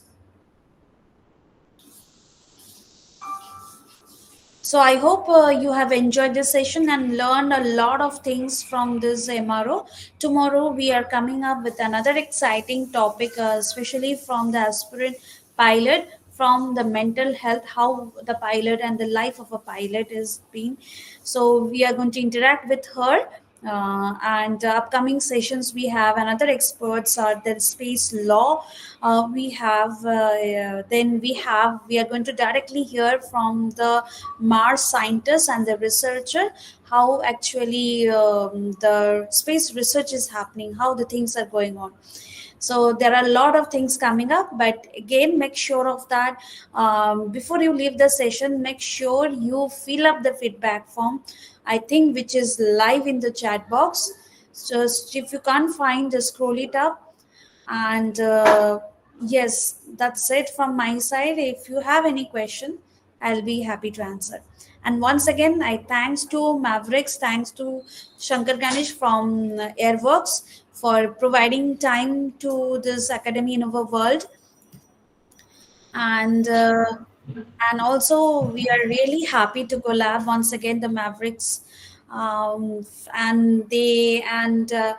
So I hope you have enjoyed this session and learned a lot of things from this MRO. Tomorrow we are coming up with another exciting topic, especially from the aspirant pilot, from the mental health, how the pilot and the life of a pilot is being. So we are going to interact with her. And upcoming sessions we have another experts are the space law. We have then we are going to directly hear from the Mars scientists and the researcher, how actually the space research is happening, how the things are going on. So there are a lot of things coming up, but again, make sure of that. Before you leave the session, make sure you fill up the feedback form, I think, which is live in the chat box. Just if you can't find, just scroll it up. And yes, that's it from my side. If you have any question, I'll be happy to answer. And once again, I thanks to Mavericks, thanks to Shankar Ganesh from Airworks for providing time to this Academy InnovaWorld. And also we are really happy to collab once again the Mavericks, and to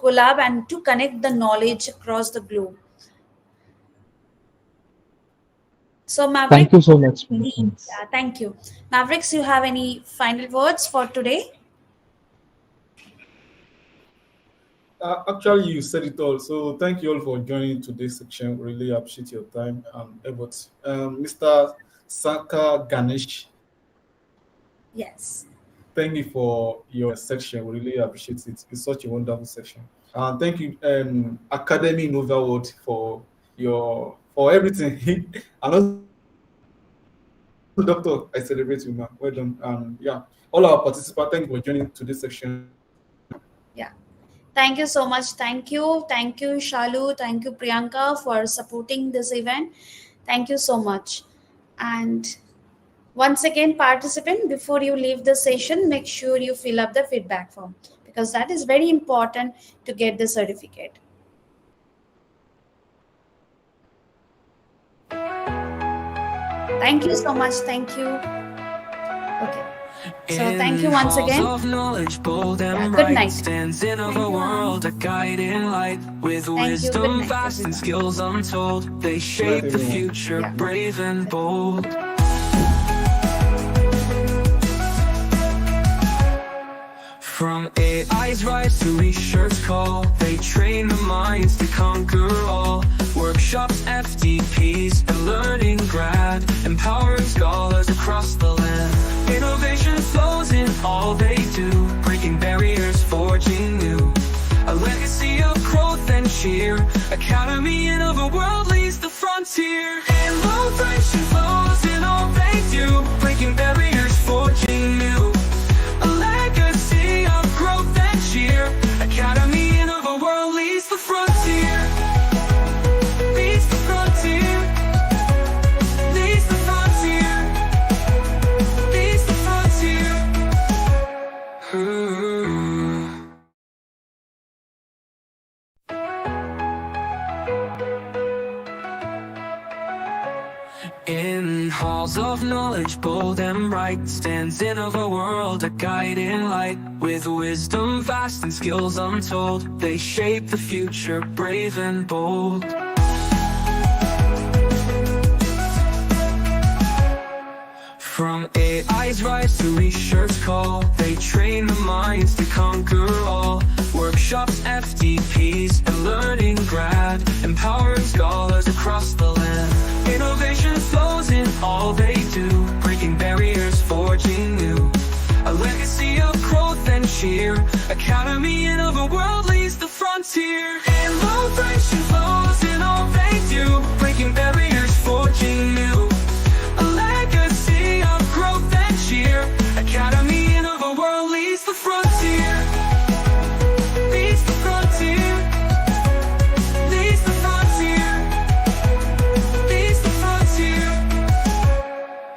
collab and to connect the knowledge across the globe. So Thank Mavericks, you so much, ma'am. yeah, thank you. Mavericks, you have any final words for today? Actually, you said it all. So thank you all for joining today's section. Really appreciate your time and efforts. Mr. Sankar Ganesh, Yes. thank you for your section. We really appreciate it. It's such a wonderful section. And thank you, Academy InnovaWorld, for everything. And also, Doctor, I celebrate you, man. Well done. Yeah, all our participants, thank you for joining today's section. Yeah. Thank you so much. Thank you. Thank you, Shalu. Thank you, Priyanka, for supporting this event. Thank you so much. And once again, participant, before you leave the session, make sure you fill up the feedback form, because that is very important to get the certificate. Thank you so much. Thank you. Okay. So thank you once again. Of knowledge, bold and Yeah, good bright, night. stands in of a world, a guiding light with Thank you. Good wisdom night, vast and everyone. skills untold. They shape the everyone. future, Yeah. brave and bold. From AI's rise to research call, they train the minds to conquer all. Workshops, FDPs, and learning grad, empowering scholars across the land. Innovation flows in all they do, breaking barriers, forging new. A legacy of growth and cheer. Academy InnovaWorld leads the frontier. Innovation flows in all they do, breaking barriers, forging new. A legacy of growth and cheer. Academy InnovaWorld leads the frontier. Leads the frontier. Leads the frontier. Leads the frontier. halls of knowledge, bold and bright, stands InnovaWorld, a guiding light. With wisdom vast and skills untold, they shape the future, brave and bold. From AI's rise to research call, they train the minds to conquer all. Workshops, FDPs, and learning grad, empowering scholars across the land. Innovation flows in all they do, breaking barriers, forging new. A legacy of growth and cheer, Academy InnovaWorld leads the frontier.